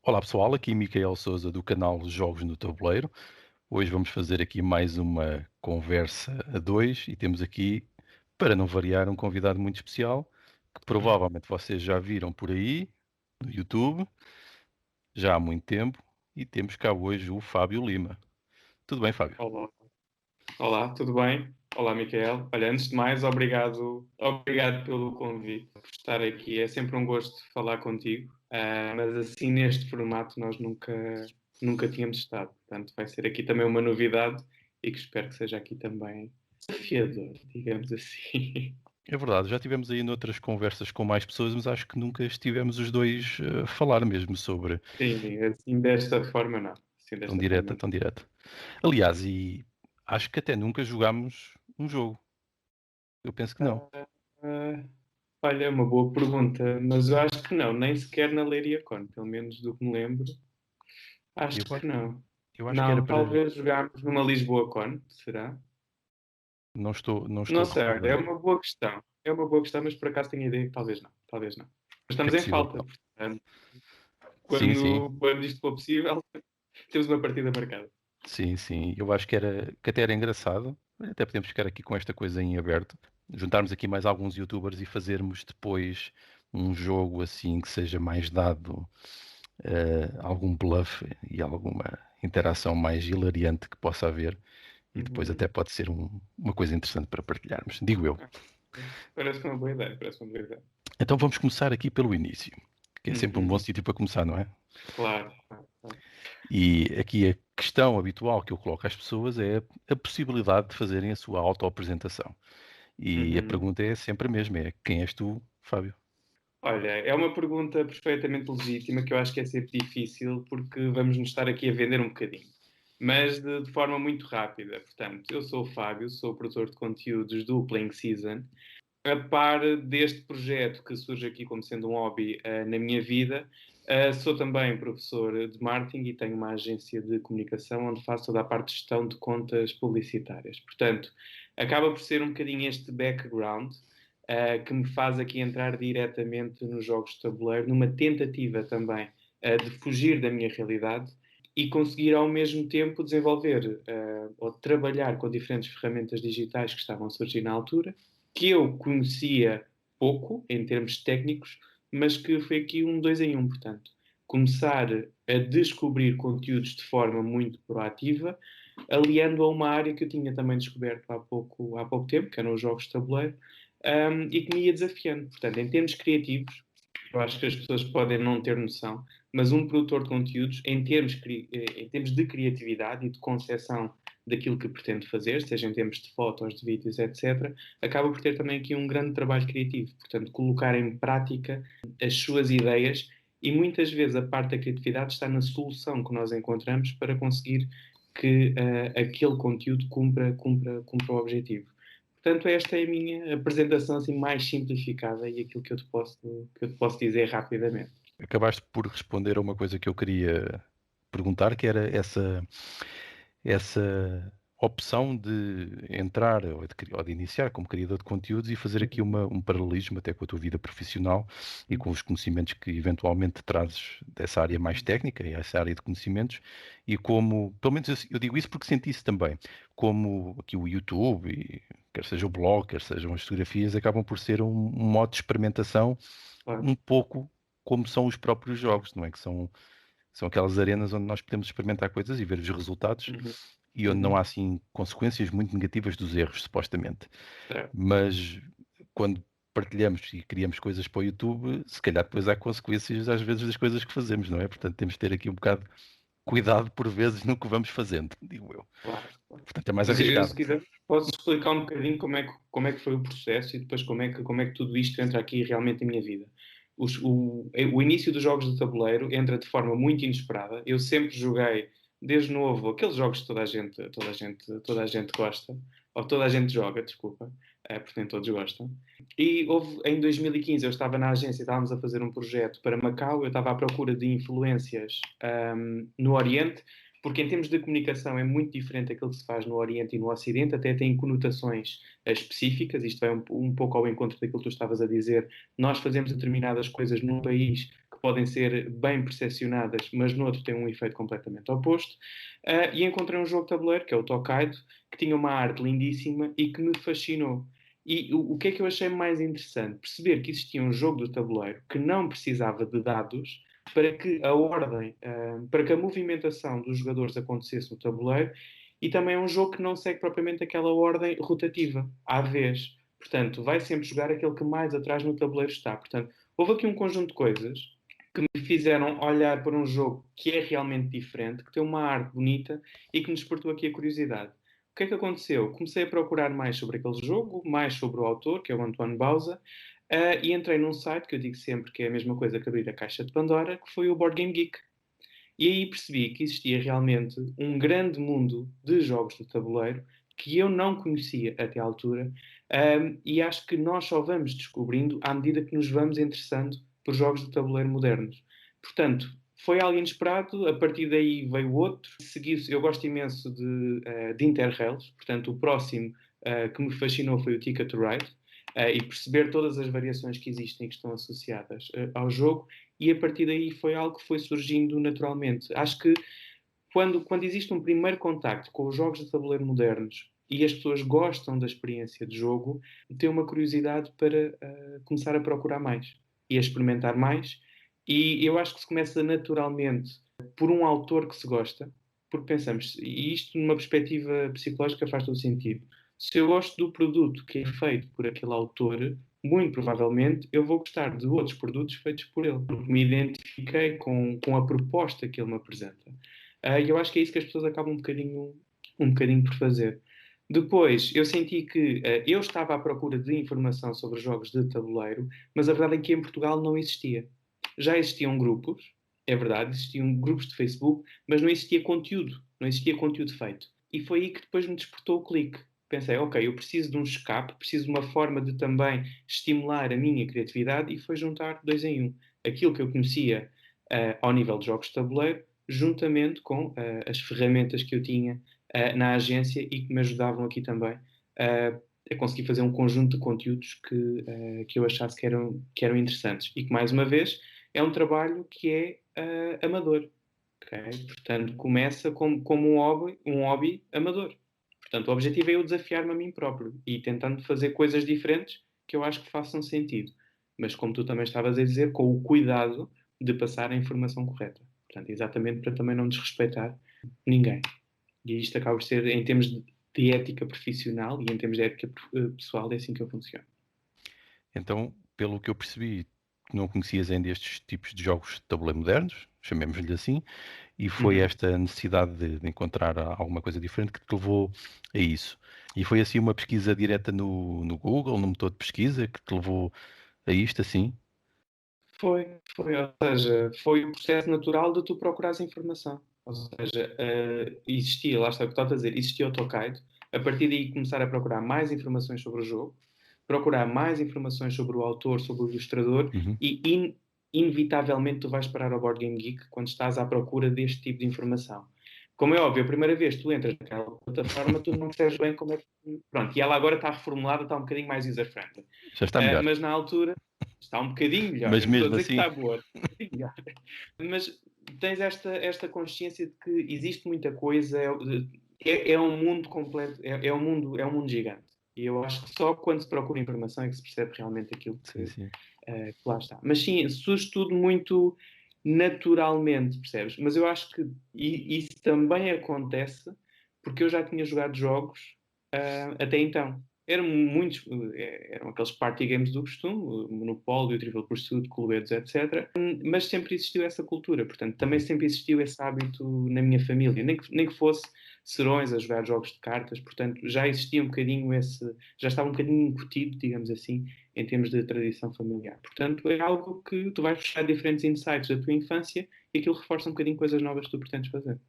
Olá pessoal, aqui Micael Souza do canal Jogos no Tabuleiro. Hoje vamos fazer aqui mais uma conversa a dois e temos aqui, para não variar, um convidado muito especial que provavelmente vocês já viram por aí no YouTube já há muito tempo e temos cá hoje o Fábio Lima. Tudo bem, Fábio? Olá, olá, tudo bem? Olá, Micael. Olha, antes de mais, obrigado pelo convite, por estar aqui. É sempre um gosto falar contigo, mas assim neste formato nós nunca tínhamos estado. Portanto, vai ser aqui também uma novidade e que espero que seja aqui também desafiador, digamos assim. É verdade, já tivemos aí noutras conversas com mais pessoas, mas acho que nunca estivemos os dois a falar mesmo sobre Sim, assim desta forma não. Assim tão desta direta, forma tão direta. Aliás, e acho que até nunca jogámos um jogo. Eu penso que não. não. Olha, é uma boa pergunta, mas eu acho que não, nem sequer na Leriacon, pelo menos do que me lembro. Acho Eu, que não. eu acho que era Não, para. talvez jogámos numa Lisboa Con, será? Não estou Não sei, olha, é recordado. uma boa questão. É uma boa questão, mas por acaso tenho a ideia que talvez não. Talvez não. Mas É estamos em possível. falta, portanto, Sim, sim, quando isto for possível, temos uma partida marcada. sim, sim. Eu acho que até era engraçado. Até podemos ficar aqui com esta coisa em aberto. Juntarmos aqui mais alguns youtubers e fazermos depois um jogo assim que seja mais dado algum bluff e alguma interação mais hilariante que possa haver. E depois até Uhum. pode ser uma coisa interessante para partilharmos, digo eu. Ah, parece uma boa ideia, parece uma boa ideia. Então vamos começar aqui pelo início, que é sempre um bom Uhum. sítio para começar, não é? Claro, claro, claro. E aqui a questão habitual que eu coloco às pessoas é a possibilidade de fazerem a sua autoapresentação. E a Uhum. pergunta é sempre a mesma, é quem és tu, Fábio? Olha, é uma pergunta perfeitamente legítima que eu acho que é sempre difícil porque vamos nos estar aqui a vender um bocadinho. Mas de forma muito rápida. Portanto, eu sou o Fábio, sou o produtor de conteúdos do Playing Season. A par deste projeto que surge aqui como sendo um hobby na minha vida, sou também professor de marketing e tenho uma agência de comunicação onde faço toda a parte de gestão de contas publicitárias. Portanto, acaba por ser um bocadinho este background que me faz aqui entrar diretamente nos jogos de tabuleiro, numa tentativa também de fugir da minha realidade e conseguir ao mesmo tempo desenvolver ou trabalhar com diferentes ferramentas digitais que estavam a surgir na altura, que eu conhecia pouco em termos técnicos, mas que foi aqui um dois em um, portanto. Começar a descobrir conteúdos de forma muito proativa, aliando a uma área que eu tinha também descoberto há pouco tempo, que eram os jogos de tabuleiro, e que me ia desafiando. Portanto, em termos criativos, eu acho que as pessoas podem não ter noção, mas um produtor de conteúdos, em termos de criatividade e de concepção daquilo que pretende fazer, seja em termos de fotos, de vídeos, etc., acaba por ter também aqui um grande trabalho criativo. Portanto, colocar em prática as suas ideias e muitas vezes a parte da criatividade está na solução que nós encontramos para conseguir que aquele conteúdo cumpra o objetivo. Portanto, esta é a minha apresentação assim mais simplificada e aquilo que eu te posso dizer rapidamente. Acabaste por responder a uma coisa que eu queria perguntar, que era essa opção de entrar ou de iniciar como criador de conteúdos e fazer aqui Uhum, um paralelismo até com a tua vida profissional e com os conhecimentos que eventualmente trazes dessa área mais uhum, técnica e essa área de conhecimentos e como, pelo menos eu digo isso porque senti isso também, como aqui o YouTube, e, quer seja o blog, quer sejam as fotografias, acabam por ser um modo de experimentação claro. um pouco como são os próprios jogos, não é? Que são aquelas arenas onde nós podemos experimentar coisas e ver os resultados Uhum, e onde não há uhum, assim consequências muito negativas dos erros, supostamente. certo. Mas quando partilhamos e criamos coisas para o YouTube, se calhar depois há consequências às vezes das coisas que fazemos, não é? Portanto, temos de ter aqui um bocado de cuidado por vezes no que vamos fazendo, digo eu. Claro, claro. Portanto, é mais Mas eu, arriscado. se quiser, posso explicar um bocadinho como é que foi o processo e depois como é que tudo isto entra aqui realmente na minha vida. O início dos jogos de tabuleiro entra de forma muito inesperada. Eu sempre joguei, desde novo, aqueles jogos que toda a gente gosta, ou toda a gente joga, desculpa, porque nem todos gostam. E houve, em 2015, eu estava na agência, estávamos a fazer um projeto para Macau, eu estava à procura de influências no Oriente, porque em termos de comunicação é muito diferente daquilo que se faz no Oriente e no Ocidente, até tem conotações específicas, isto vai um pouco ao encontro daquilo que tu estavas a dizer, nós fazemos determinadas coisas num país que podem ser bem percepcionadas, mas no outro tem um efeito completamente oposto, e encontrei um jogo de tabuleiro, que é o Tokaido, que tinha uma arte lindíssima e que me fascinou. E o que é que eu achei mais interessante? Perceber que existia um jogo do tabuleiro que não precisava de dados para que a ordem, para que a movimentação dos jogadores acontecesse no tabuleiro, e também é um jogo que não segue propriamente aquela ordem rotativa, à vez. Portanto, vai sempre jogar aquele que mais atrás no tabuleiro está. Portanto, houve aqui um conjunto de coisas que me fizeram olhar para um jogo que é realmente diferente, que tem uma arte bonita e que me despertou aqui a curiosidade. O que é que aconteceu? Comecei a procurar mais sobre aquele jogo, mais sobre o autor, que é o Antoine Bauza, e entrei num site que eu digo sempre que é a mesma coisa que abrir a caixa de Pandora, que foi o Board Game Geek. E aí percebi que existia realmente um grande mundo de jogos de tabuleiro que eu não conhecia até à altura, e acho que nós só vamos descobrindo à medida que nos vamos interessando por jogos de tabuleiro modernos. Portanto, foi algo inesperado, a partir daí veio outro. Seguiu-se, eu gosto imenso de Interrails, portanto, o próximo que me fascinou foi o Ticket to Ride, e perceber todas as variações que existem e que estão associadas ao jogo, e a partir daí foi algo que foi surgindo naturalmente. Acho que quando existe um primeiro contacto com os jogos de tabuleiro modernos e as pessoas gostam da experiência de jogo, têm uma curiosidade para começar a procurar mais e a experimentar mais. E eu acho que se começa naturalmente por um autor que se gosta, porque pensamos, e isto numa perspectiva psicológica faz todo sentido. Se eu gosto do produto que é feito por aquele autor, muito provavelmente eu vou gostar de outros produtos feitos por ele, porque me identifiquei com a proposta que ele me apresenta. E eu acho que é isso que as pessoas acabam um bocadinho por fazer. Depois, eu senti que eu estava à procura de informação sobre jogos de tabuleiro, mas a verdade é que em Portugal não existia. Já existiam grupos, é verdade, existiam grupos de Facebook, mas não existia conteúdo, não existia conteúdo feito. E foi aí que depois me despertou o clique. Pensei, ok, eu preciso de um escape, preciso de uma forma de também estimular a minha criatividade, e foi juntar dois em um. Aquilo que eu conhecia ao nível de jogos de tabuleiro, juntamente com as ferramentas que eu tinha na agência e que me ajudavam aqui também a conseguir fazer um conjunto de conteúdos que eu achasse que eram interessantes. E que, mais uma vez, é um trabalho que é amador. Okay? Portanto, começa como um hobby amador. Portanto, o objetivo é eu desafiar-me a mim próprio e tentando fazer coisas diferentes que eu acho que façam sentido. Mas, como tu também estavas a dizer, com o cuidado de passar a informação correta. Portanto, exatamente para também não desrespeitar ninguém. E isto acaba por ser, em termos de ética profissional e em termos de ética pessoal, é assim que eu funciono. Então, pelo que eu percebi, não conhecias ainda estes tipos de jogos de tabuleiro modernos, chamemos-lhe assim, e foi esta necessidade de encontrar alguma coisa diferente que te levou a isso. E foi assim uma pesquisa direta no Google, no motor de pesquisa, que te levou a isto assim? Ou seja, foi o processo natural de tu procurares informação. Ou seja, existia, lá está o que estava a dizer, existia o Tokaido, a partir daí começar a procurar mais informações sobre o jogo, procurar mais informações sobre o autor, sobre o ilustrador, Uhum. e inevitavelmente tu vais parar ao Board Game Geek quando estás à procura deste tipo de informação. Como é óbvio, a primeira vez que tu entras naquela plataforma, tu não percebes bem como é que... Pronto, e ela agora está reformulada, está um bocadinho mais user-friendly. Já está melhor. Mas na altura está um bocadinho melhor. Mas Eu não estou a mesmo dizer que assim, está boa, está um bocadinho melhor. Mas tens esta consciência de que existe muita coisa, é um mundo completo, é um mundo gigante. E eu acho que só quando se procura informação é que se percebe realmente aquilo sim, sim. que lá está. Mas sim, surge tudo muito naturalmente, percebes? Mas eu acho que isso também acontece porque eu já tinha jogado jogos até então. Eram aqueles party games do costume, o Monopólio, o Trivial Pursuit, Cluedos, etc. Mas sempre existiu essa cultura, portanto, também sempre existiu esse hábito na minha família, nem que fosse serões a jogar jogos de cartas, portanto, já existia um bocadinho já estava um bocadinho incutido, digamos assim, em termos de tradição familiar. Portanto, é algo que tu vais buscar diferentes insights da tua infância e aquilo reforça um bocadinho coisas novas que tu pretendes fazer.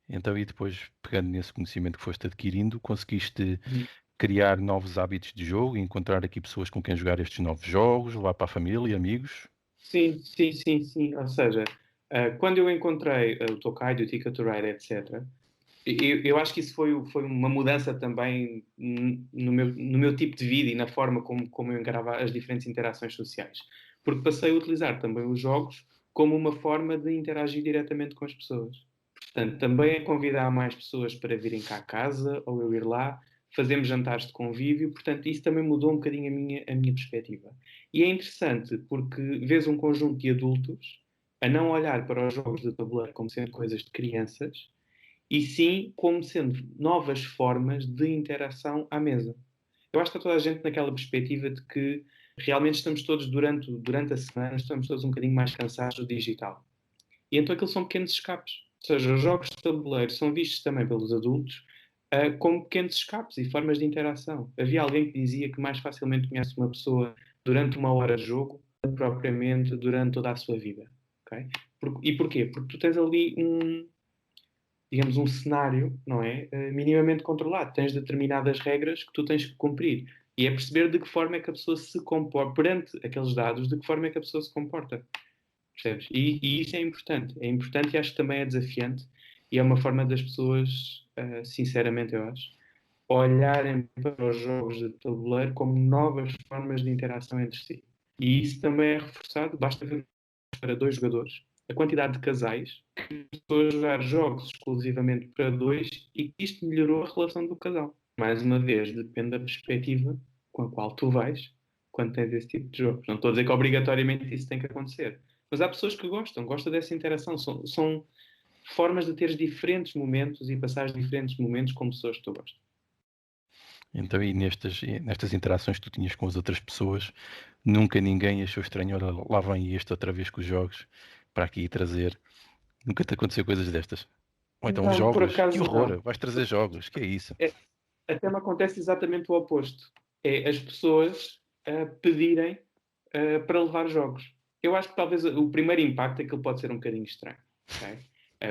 Então, e depois, pegando nesse conhecimento que foste adquirindo, conseguiste criar novos hábitos de jogo, encontrar aqui pessoas com quem jogar estes novos jogos, levar para a família, amigos? Sim, sim, sim, sim. Ou seja, Quando eu encontrei o Tokaido, o Ticket to Ride, etc., eu acho que isso foi uma mudança também no meu tipo de vida e na forma como eu encarava as diferentes interações sociais. Porque passei a utilizar também os jogos como uma forma de interagir diretamente com as pessoas. Portanto, também a convidar mais pessoas para virem cá a casa, ou eu ir lá, fazemos jantares de convívio, portanto, isso também mudou um bocadinho a minha perspectiva. E é interessante porque vês um conjunto de adultos a não olhar para os jogos de tabuleiro como sendo coisas de crianças, e sim como sendo novas formas de interação à mesa. Eu acho que está toda a gente naquela perspectiva de que realmente estamos todos, durante a semana, estamos todos um bocadinho mais cansados do digital. E então aqueles são pequenos escapes. Ou seja, os jogos de tabuleiro são vistos também pelos adultos como pequenos escapes e formas de interação. Havia alguém que dizia que mais facilmente conhece uma pessoa durante uma hora de jogo do que propriamente durante toda a sua vida. Okay? E porquê? Porque tu tens ali digamos, um cenário, não é? Minimamente controlado. Tens determinadas regras que tu tens que cumprir. E é perceber de que forma é que a pessoa se comporta, perante aqueles dados, de que forma é que a pessoa se comporta. Percebes? E isso é importante. É importante e acho que também é desafiante. E é uma forma das pessoas, sinceramente, eu acho, olharem para os jogos de tabuleiro como novas formas de interação entre si. E isso também é reforçado, basta ver para dois jogadores, a quantidade de casais que começou a jogar jogos exclusivamente para dois e que isto melhorou a relação do casal. Mais uma vez, depende da perspectiva com a qual tu vais quando tens esse tipo de jogos. Não estou a dizer que obrigatoriamente isso tem que acontecer. Mas há pessoas que gostam dessa interação. São formas de ter diferentes momentos e passar diferentes momentos com pessoas que tu gostas. Então, e nestas interações que tu tinhas com as outras pessoas, nunca ninguém achou estranho, olha, lá vem este outra vez com os jogos, para aqui trazer. Nunca te aconteceu coisas destas? Ou então Não, por jogos, que acaso não. horror, vais trazer jogos, que é isso? É, até me acontece exatamente o oposto. É as pessoas pedirem para levar jogos. Eu acho que talvez o primeiro impacto é que ele pode ser um bocadinho estranho, ok?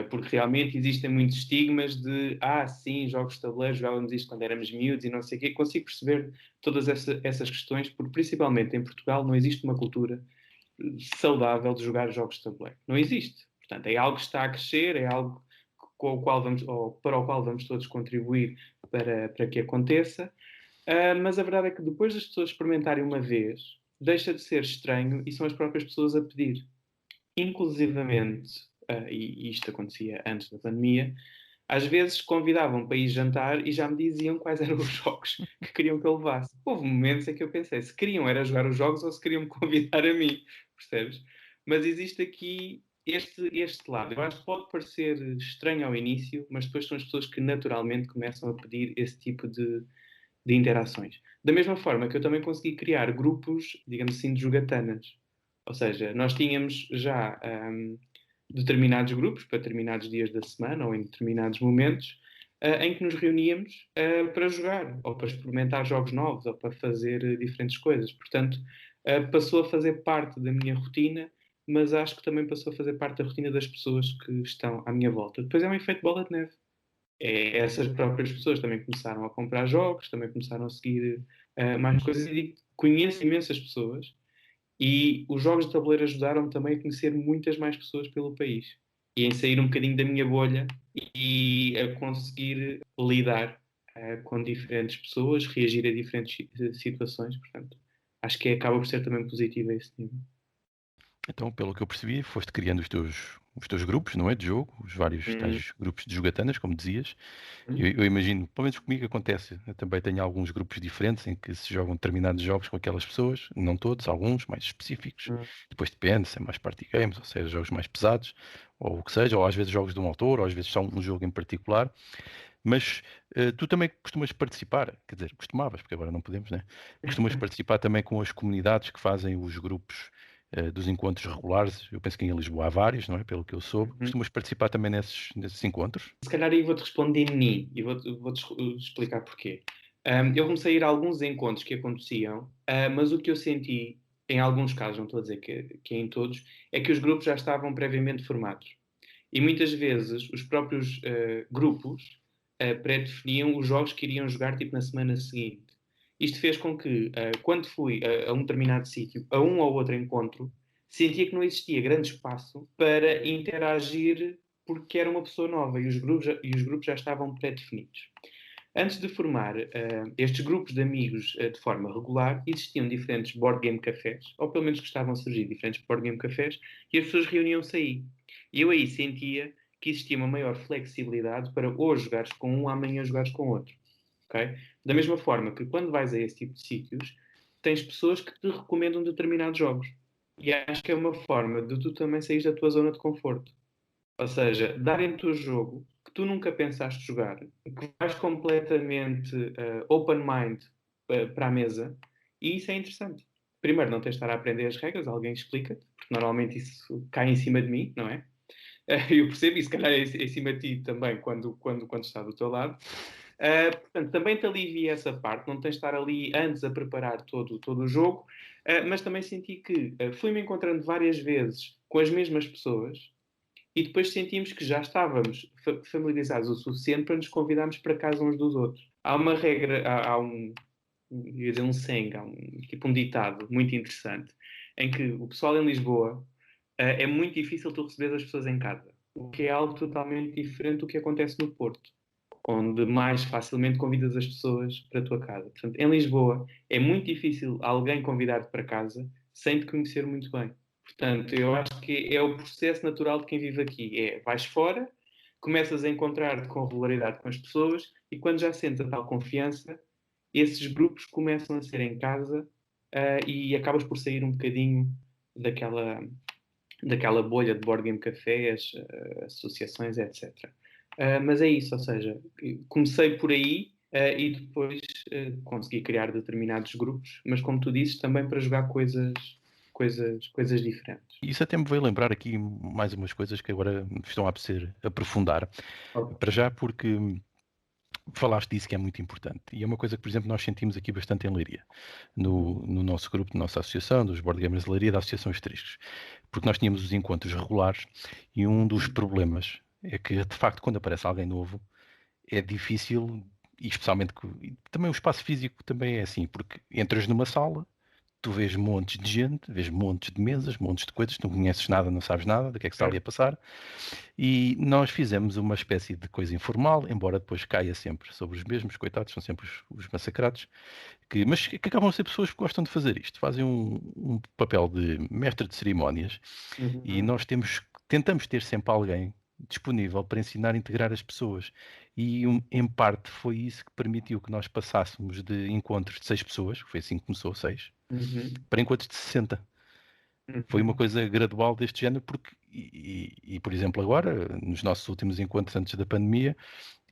Porque realmente existem muitos estigmas de sim, jogos de tabuleiro, jogávamos isto quando éramos miúdos e não sei o quê. Consigo perceber todas essas questões, porque principalmente em Portugal não existe uma cultura saudável de jogar jogos de tabuleiro. Não existe. Portanto, é algo que está a crescer, é algo com o qual vamos, ou para o qual vamos todos contribuir para que aconteça. Mas a verdade é que depois das pessoas experimentarem uma vez, deixa de ser estranho e são as próprias pessoas a pedir. Inclusivamente, e isto acontecia antes da pandemia, às vezes convidavam para ir jantar e já me diziam quais eram os jogos que queriam que eu levasse. Houve momentos em que eu pensei se queriam era jogar os jogos ou se queriam me convidar a mim, percebes? Mas existe aqui este lado. Eu acho que pode parecer estranho ao início, mas depois são as pessoas que naturalmente começam a pedir esse tipo de interações. Da mesma forma que eu também consegui criar grupos, digamos assim, de jogatanas. Ou seja, nós tínhamos já determinados grupos para determinados dias da semana ou em determinados momentos em que nos reuníamos para jogar ou para experimentar jogos novos ou para fazer diferentes coisas. Portanto, passou a fazer parte da minha rotina, mas acho que também passou a fazer parte da rotina das pessoas que estão à minha volta. Depois é um efeito bola de neve. Essas próprias pessoas também começaram a comprar jogos, também começaram a seguir mais coisas e conheço imensas pessoas e os jogos de tabuleiro ajudaram-me também a conhecer muitas mais pessoas pelo país e em sair um bocadinho da minha bolha e a conseguir lidar com diferentes pessoas, reagir a diferentes situações, portanto, acho que acaba por ser também positivo a esse nível. Então, pelo que eu percebi, foste criando os teus grupos, não é? De jogo, os vários Hum, tais grupos de jogatanas, como dizias. Eu, hum, eu imagino, pelo menos comigo acontece. Eu também tenho alguns grupos diferentes em que se jogam determinados jogos com aquelas pessoas, não todos, alguns mais específicos. hum. Depois depende se é mais party games, ou seja, jogos mais pesados, ou o que seja, ou às vezes jogos de um autor, ou às vezes só um jogo em particular. Mas tu também costumas participar, quer dizer, costumavas, porque agora não podemos, né? Costumas participar também com as comunidades que fazem os grupos dos encontros regulares. Eu penso que em Lisboa há vários, não é? Pelo que eu soube. Uhum. Costumas participar também nesses encontros? Se calhar aí vou-te responder em mim e vou-te explicar porquê. Eu comecei a ir a alguns encontros que aconteciam, mas o que eu senti, em alguns casos, não estou a dizer que é em todos, é que os grupos já estavam previamente formados. E muitas vezes os próprios grupos pré-definiam os jogos que iriam jogar tipo na semana seguinte. Isto fez com que, quando fui a um determinado sítio, a um ou outro encontro, sentia que não existia grande espaço para interagir porque era uma pessoa nova e os grupos já estavam pré-definidos. Antes de formar estes grupos de amigos de forma regular, existiam diferentes board game cafés, ou pelo menos que estavam a surgir diferentes board game cafés, e as pessoas reuniam-se aí. E eu aí sentia que existia uma maior flexibilidade para hoje jogares com um, amanhã jogares com outro. Okay? Da mesma forma que quando vais a esse tipo de sítios, tens pessoas que te recomendam determinados jogos. E acho que é uma forma de tu também sair da tua zona de conforto. Ou seja, darem-te o jogo que tu nunca pensaste jogar, que vais completamente open mind para a mesa, e isso é interessante. Primeiro, não tens de estar a aprender as regras, alguém explica-te, porque normalmente isso cai em cima de mim, não é? Eu percebo, e se calhar é em cima de ti também, quando está do teu lado. Portanto, também te alivia essa parte, não tens de estar ali antes a preparar todo o jogo, mas também senti que fui-me encontrando várias vezes com as mesmas pessoas e depois sentimos que já estávamos familiarizados o suficiente para nos convidarmos para casa uns dos outros. Há uma regra, há ia dizer um saying, há tipo um ditado muito interessante, em que o pessoal em Lisboa é muito difícil tu receber as pessoas em casa, o que é algo totalmente diferente do que acontece no Porto, onde mais facilmente convidas as pessoas para a tua casa. Portanto, em Lisboa é muito difícil alguém convidar-te para casa sem te conhecer muito bem. Portanto, eu acho que é o processo natural de quem vive aqui. É, vais fora, começas a encontrar-te com regularidade com as pessoas e quando já sentes a tal confiança, esses grupos começam a ser em casa e acabas por sair um bocadinho daquela bolha de board game cafés, associações, etc. Mas é isso, ou seja, comecei por aí e depois consegui criar determinados grupos, mas como tu dizes, também para jogar coisas diferentes. Isso até me veio lembrar aqui mais umas coisas que agora me estão a apetecer aprofundar. Ok. Para já porque falaste disso que é muito importante. E é uma coisa que, por exemplo, nós sentimos aqui bastante em Leiria, no nosso grupo, na nossa associação, dos Board Gamers de Leiria, da Associação Asteriscos. Porque nós tínhamos os encontros regulares e um dos problemas é que, de facto, quando aparece alguém novo, é difícil, e especialmente e também o espaço físico também é assim, porque entras numa sala, tu vês montes de gente, vês montes de mesas, montes de coisas, tu não conheces nada, não sabes nada do que é que está ali a passar, e nós fizemos uma espécie de coisa informal, embora depois caia sempre sobre os mesmos, coitados, são sempre os massacrados, mas que acabam a ser pessoas que gostam de fazer isto, fazem um papel de mestre de cerimónias, e Uhum. nós tentamos ter sempre alguém disponível para ensinar a integrar as pessoas. E em parte foi isso que permitiu que nós passássemos de encontros de 6 pessoas, que foi assim que começou, 6, Uhum. para encontros de 60. Foi uma Uhum. coisa gradual deste género, porque, por exemplo, agora, nos nossos últimos encontros antes da pandemia,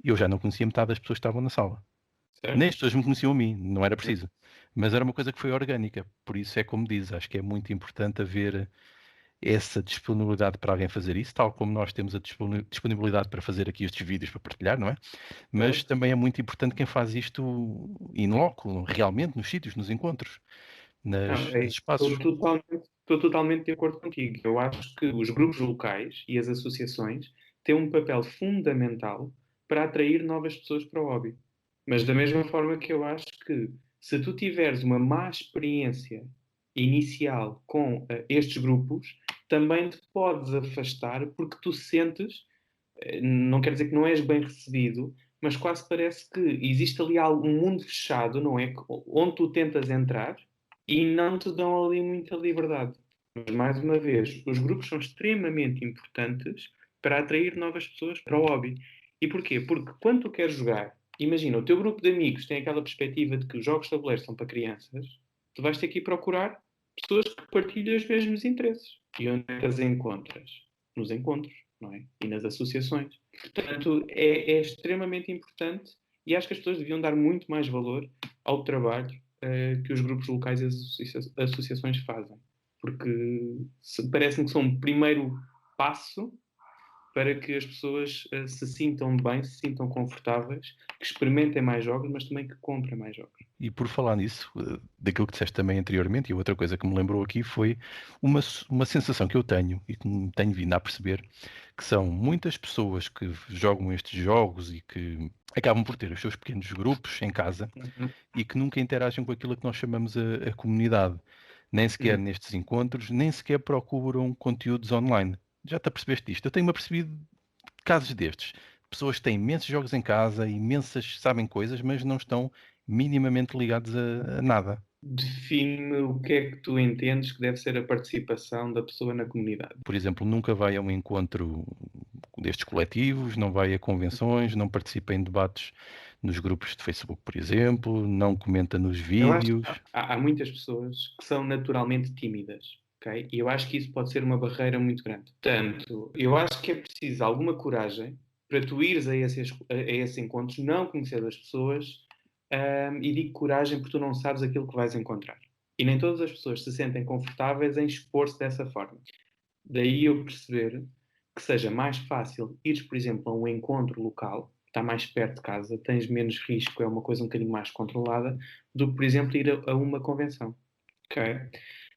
eu já não conhecia metade das pessoas que estavam na sala. Nem Certo? as pessoas me conheciam a mim, não era preciso. Mas era uma coisa que foi orgânica. Por isso é como diz, acho que é muito importante haver essa disponibilidade para alguém fazer isso, tal como nós temos a disponibilidade para fazer aqui estes vídeos para partilhar, não é? Mas Certo? também é muito importante quem faz isto in loco, realmente, nos sítios, nos encontros, Não, nos espaços. estou totalmente de acordo contigo. Eu acho que os grupos locais e as associações têm um papel fundamental para atrair novas pessoas para o hobby. Mas da mesma forma que eu acho que se tu tiveres uma má experiência inicial com estes grupos, também te podes afastar porque tu sentes, não quer dizer que não és bem recebido, mas quase parece que existe ali um mundo fechado, não é? Onde tu tentas entrar e não te dão ali muita liberdade. Mas, mais uma vez, os grupos são extremamente importantes para atrair novas pessoas para o hobby. E porquê? Porque quando tu queres jogar, imagina, o teu grupo de amigos tem aquela perspectiva de que os jogos de tabuleiro são para crianças, tu vais ter que ir procurar pessoas que partilham os mesmos interesses. E onde é que as encontras? Nos encontros, não é? E nas associações. Portanto, é extremamente importante e acho que as pessoas deviam dar muito mais valor ao trabalho que os grupos locais e as associações fazem. Porque parece-me que são um primeiro passo para que as pessoas se sintam bem, se sintam confortáveis, que experimentem mais jogos, mas também que comprem mais jogos. E por falar nisso, daquilo que disseste também anteriormente, e outra coisa que me lembrou aqui foi uma sensação que eu tenho e que me tenho vindo a perceber, que são muitas pessoas que jogam estes jogos e que acabam por ter os seus pequenos grupos em casa Uhum. e que nunca interagem com aquilo que nós chamamos a comunidade. nem sequer nestes encontros, nem sequer procuram conteúdos online. Já te apercebeste disto? Eu tenho-me apercebido de casos destes. Pessoas que têm imensos jogos em casa, imensas, sabem coisas, mas não estão minimamente ligados a nada. Define-me o que é que tu entendes que deve ser a participação da pessoa na comunidade. Por exemplo, nunca vai a um encontro destes coletivos, não vai a convenções, não participa em debates nos grupos de Facebook, por exemplo, não comenta nos Eu acho que vídeos. há muitas pessoas que são naturalmente tímidas, ok? E eu acho que isso pode ser uma barreira muito grande. Portanto, eu acho que é preciso alguma coragem para tu ires a esses encontros, não conhecer as pessoas, e digo coragem porque tu não sabes aquilo que vais encontrar. E nem todas as pessoas se sentem confortáveis em expor-se dessa forma. Daí eu perceber que seja mais fácil ires, por exemplo, a um encontro local, está mais perto de casa, tens menos risco, é uma coisa um bocadinho mais controlada, do que, por exemplo, ir a uma convenção. Okay?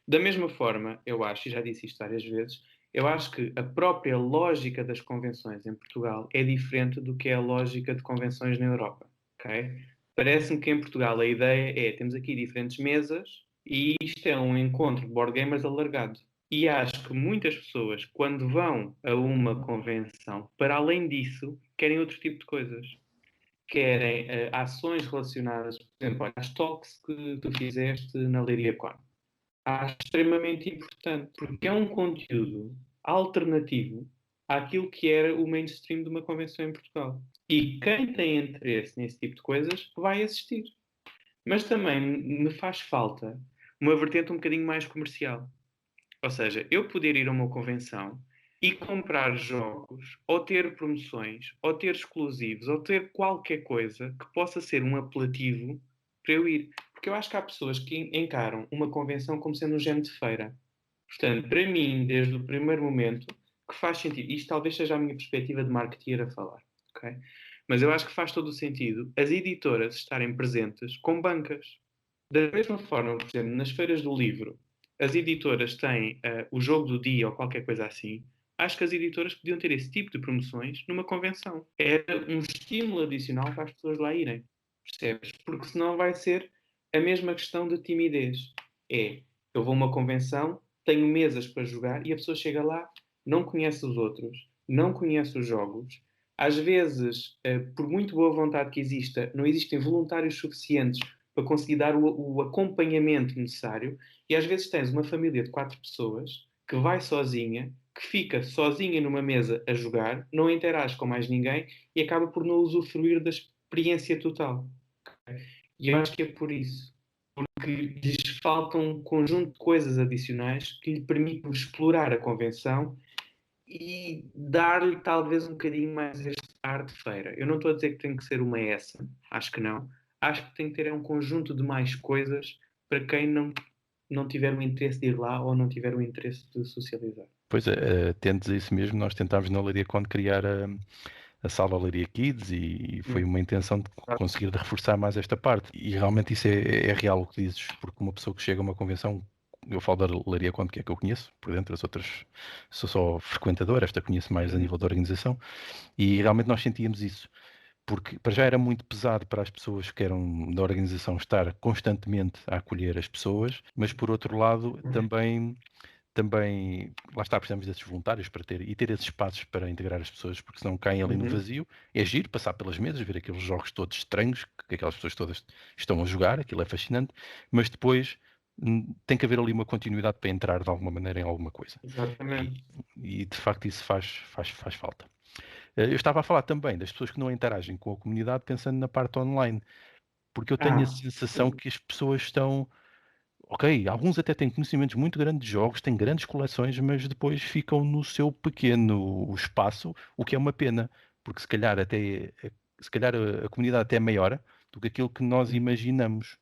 Da mesma forma, eu acho, e já disse isto várias vezes, eu acho que a própria lógica das convenções em Portugal é diferente do que é a lógica de convenções na Europa. Okay? Parece-me que em Portugal a ideia é, temos aqui diferentes mesas e isto é um encontro de board gamers alargado. E acho que muitas pessoas, quando vão a uma convenção, para além disso, querem outro tipo de coisas. Querem ações relacionadas, por exemplo, às talks que tu fizeste na Leiria Con. Acho extremamente importante, porque é um conteúdo alternativo àquilo que era o mainstream de uma convenção em Portugal. E quem tem interesse nesse tipo de coisas vai assistir. Mas também me faz falta uma vertente um bocadinho mais comercial. Ou seja, eu poder ir a uma convenção e comprar jogos, ou ter promoções, ou ter exclusivos, ou ter qualquer coisa que possa ser um apelativo para eu ir. Porque eu acho que há pessoas que encaram uma convenção como sendo um género de feira. Portanto, para mim, desde o primeiro momento, que faz sentido. Isto talvez seja a minha perspectiva de marketeer a falar, ok? Mas eu acho que faz todo o sentido as editoras estarem presentes com bancas. Da mesma forma, por exemplo, nas feiras do livro, as editoras têm o jogo do dia ou qualquer coisa assim. Acho que as editoras podiam ter esse tipo de promoções numa convenção. Era um estímulo adicional para as pessoas lá irem. Percebes? Porque senão vai ser a mesma questão de timidez. Eu vou a uma convenção, tenho mesas para jogar e a pessoa chega lá, não conhece os outros, não conhece os jogos. Às vezes, por muito boa vontade que exista, não existem voluntários suficientes para conseguir dar o acompanhamento necessário. E às vezes tens uma família de 4 pessoas que vai sozinha, que fica sozinha numa mesa a jogar, não interage com mais ninguém e acaba por não usufruir da experiência total. E eu acho que é por isso. Porque lhes falta um conjunto de coisas adicionais que lhe permitam explorar a convenção e dar-lhe talvez um bocadinho mais este ar de feira. Eu não estou a dizer que tem que ser uma essa, acho que não. Acho que tem que ter um conjunto de mais coisas para quem não tiver o interesse de ir lá ou não tiver o interesse de socializar. Pois é, tendes a isso mesmo. Nós tentámos na Leiria quando criar a sala Leiria Kids e foi uma intenção de conseguir reforçar mais esta parte. E realmente isso é real o que dizes, porque uma pessoa que chega a uma convenção, eu falo da Leiria quando que é que eu conheço, por dentro, as outras sou só frequentador, esta conheço mais a nível da organização, e realmente nós sentíamos isso. Porque para já era muito pesado para as pessoas que eram da organização estar constantemente a acolher as pessoas, mas por outro lado também, lá está, precisamos desses voluntários para ter esses espaços para integrar as pessoas, porque senão caem ali no vazio. É giro passar pelas mesas, ver aqueles jogos todos estranhos que aquelas pessoas todas estão a jogar, aquilo é fascinante, mas depois tem que haver ali uma continuidade para entrar de alguma maneira em alguma coisa. Exatamente. E de facto isso faz falta. Eu estava a falar também das pessoas que não interagem com a comunidade pensando na parte online, porque eu tenho a sensação que as pessoas estão. Ok, alguns até têm conhecimentos muito grandes de jogos, têm grandes coleções, mas depois ficam no seu pequeno espaço, o que é uma pena, porque se calhar a comunidade até é maior do que aquilo que nós imaginamos.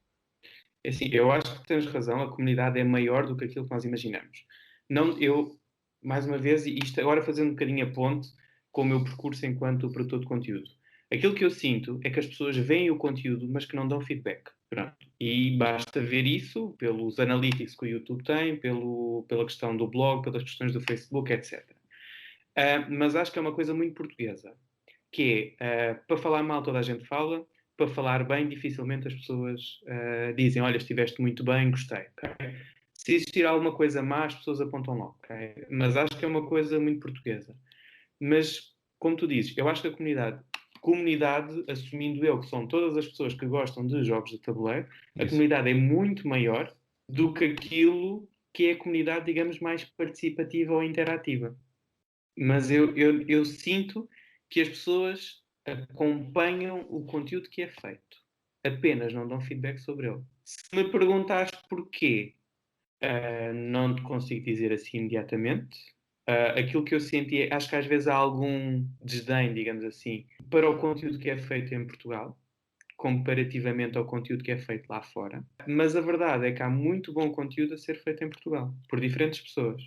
É assim, eu acho que tens razão, a comunidade é maior do que aquilo que nós imaginamos. Não, eu, mais uma vez, e isto agora fazendo um bocadinho a ponte com o meu percurso enquanto produtor de conteúdo. Aquilo que eu sinto é que as pessoas veem o conteúdo, mas que não dão feedback. Pronto. E basta ver isso pelos analytics que o YouTube tem, pela questão do blog, pelas questões do Facebook, etc. Mas acho que é uma coisa muito portuguesa, que é, para falar mal toda a gente fala, para falar bem dificilmente as pessoas dizem, olha, estiveste muito bem, gostei. Okay? Se existir alguma coisa má, as pessoas apontam logo, ok? Mas acho que é uma coisa muito portuguesa. Mas, como tu dizes, eu acho que a comunidade, assumindo eu que são todas as pessoas que gostam de jogos de tabuleiro, a Isso. comunidade é muito maior do que aquilo que é a comunidade, digamos, mais participativa ou interativa. Mas eu sinto que as pessoas acompanham o conteúdo que é feito, apenas não dão feedback sobre ele. Se me perguntares porquê, não te consigo dizer assim imediatamente. Aquilo que eu senti é, acho que às vezes há algum desdém, digamos assim, para o conteúdo que é feito em Portugal, comparativamente ao conteúdo que é feito lá fora. Mas a verdade é que há muito bom conteúdo a ser feito em Portugal, por diferentes pessoas.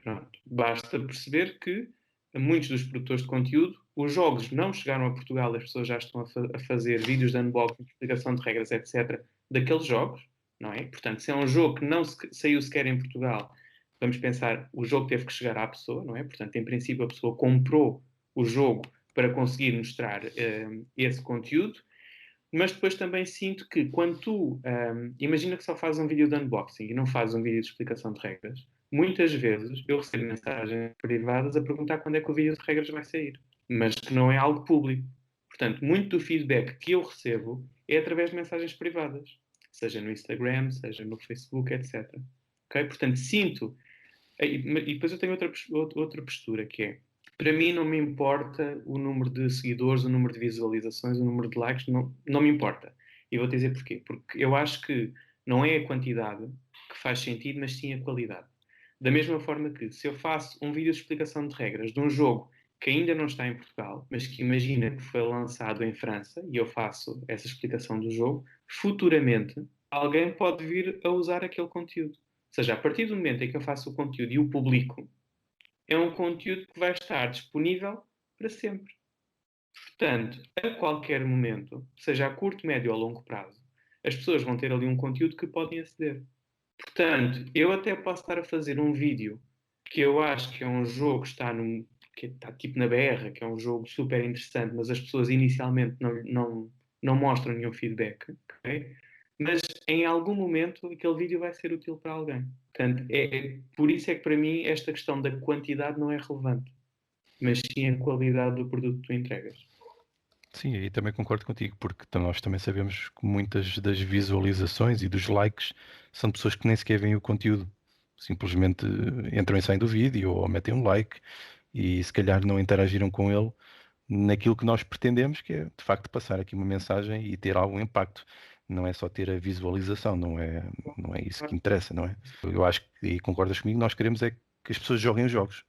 Pronto. Basta perceber que muitos dos produtores de conteúdo, os jogos não chegaram a Portugal, as pessoas já estão a fazer vídeos de unboxing, explicação de regras, etc., daqueles jogos, não é? Portanto, se é um jogo que não saiu sequer em Portugal, vamos pensar, o jogo teve que chegar à pessoa, não é? Portanto, em princípio, a pessoa comprou o jogo para conseguir mostrar esse conteúdo, mas depois também sinto que quando tu imagina que só fazes um vídeo de unboxing e não fazes um vídeo de explicação de regras, muitas vezes eu recebo mensagens privadas a perguntar quando é que o vídeo de regras vai sair, mas que não é algo público. Portanto, muito do feedback que eu recebo é através de mensagens privadas, seja no Instagram, seja no Facebook, etc. Okay? Portanto, sinto. E depois eu tenho outra postura que é para mim não me importa o número de seguidores, o número de visualizações, o número de likes, não me importa. E vou-te dizer porquê. Porque eu acho que não é a quantidade que faz sentido, mas sim a qualidade. Da mesma forma que se eu faço um vídeo de explicação de regras de um jogo que ainda não está em Portugal, mas que imagina que foi lançado em França e eu faço essa explicação do jogo, futuramente alguém pode vir a usar aquele conteúdo. Ou seja, a partir do momento em que eu faço o conteúdo e o publico, é um conteúdo que vai estar disponível para sempre. Portanto, a qualquer momento, seja a curto, médio ou longo prazo, as pessoas vão ter ali um conteúdo que podem aceder. Portanto, eu até posso estar a fazer um vídeo que eu acho que é um jogo que está tipo na BR, que é um jogo super interessante, mas as pessoas inicialmente não mostram nenhum feedback, ok? Mas em algum momento aquele vídeo vai ser útil para alguém. Portanto, por isso é que para mim esta questão da quantidade não é relevante, mas sim a qualidade do produto que tu entregas. Sim, aí também concordo contigo, porque nós também sabemos que muitas das visualizações e dos likes são de pessoas que nem sequer veem o conteúdo. Simplesmente entram e saem do vídeo ou metem um like e se calhar não interagiram com ele naquilo que nós pretendemos, que é de facto passar aqui uma mensagem e ter algum impacto. Não é só ter a visualização, não é isso que interessa, não é? Eu acho que, e concordas comigo, nós queremos é que as pessoas joguem os jogos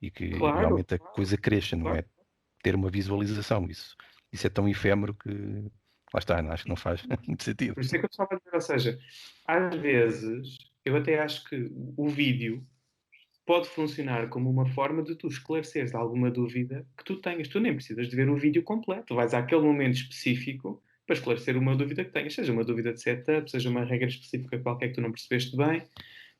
e que Claro, realmente a coisa cresça, não claro. é ter uma visualização. Isso é tão efêmero que lá está, acho que não faz muito sentido. Por isso é que eu estava a dizer, ou seja, às vezes eu até acho que o vídeo pode funcionar como uma forma de tu esclareceres alguma dúvida que tu tenhas. Tu nem precisas de ver o vídeo completo. Tu vais àquele momento específico para esclarecer uma dúvida que tenhas, seja uma dúvida de setup, seja uma regra específica qualquer que tu não percebeste bem.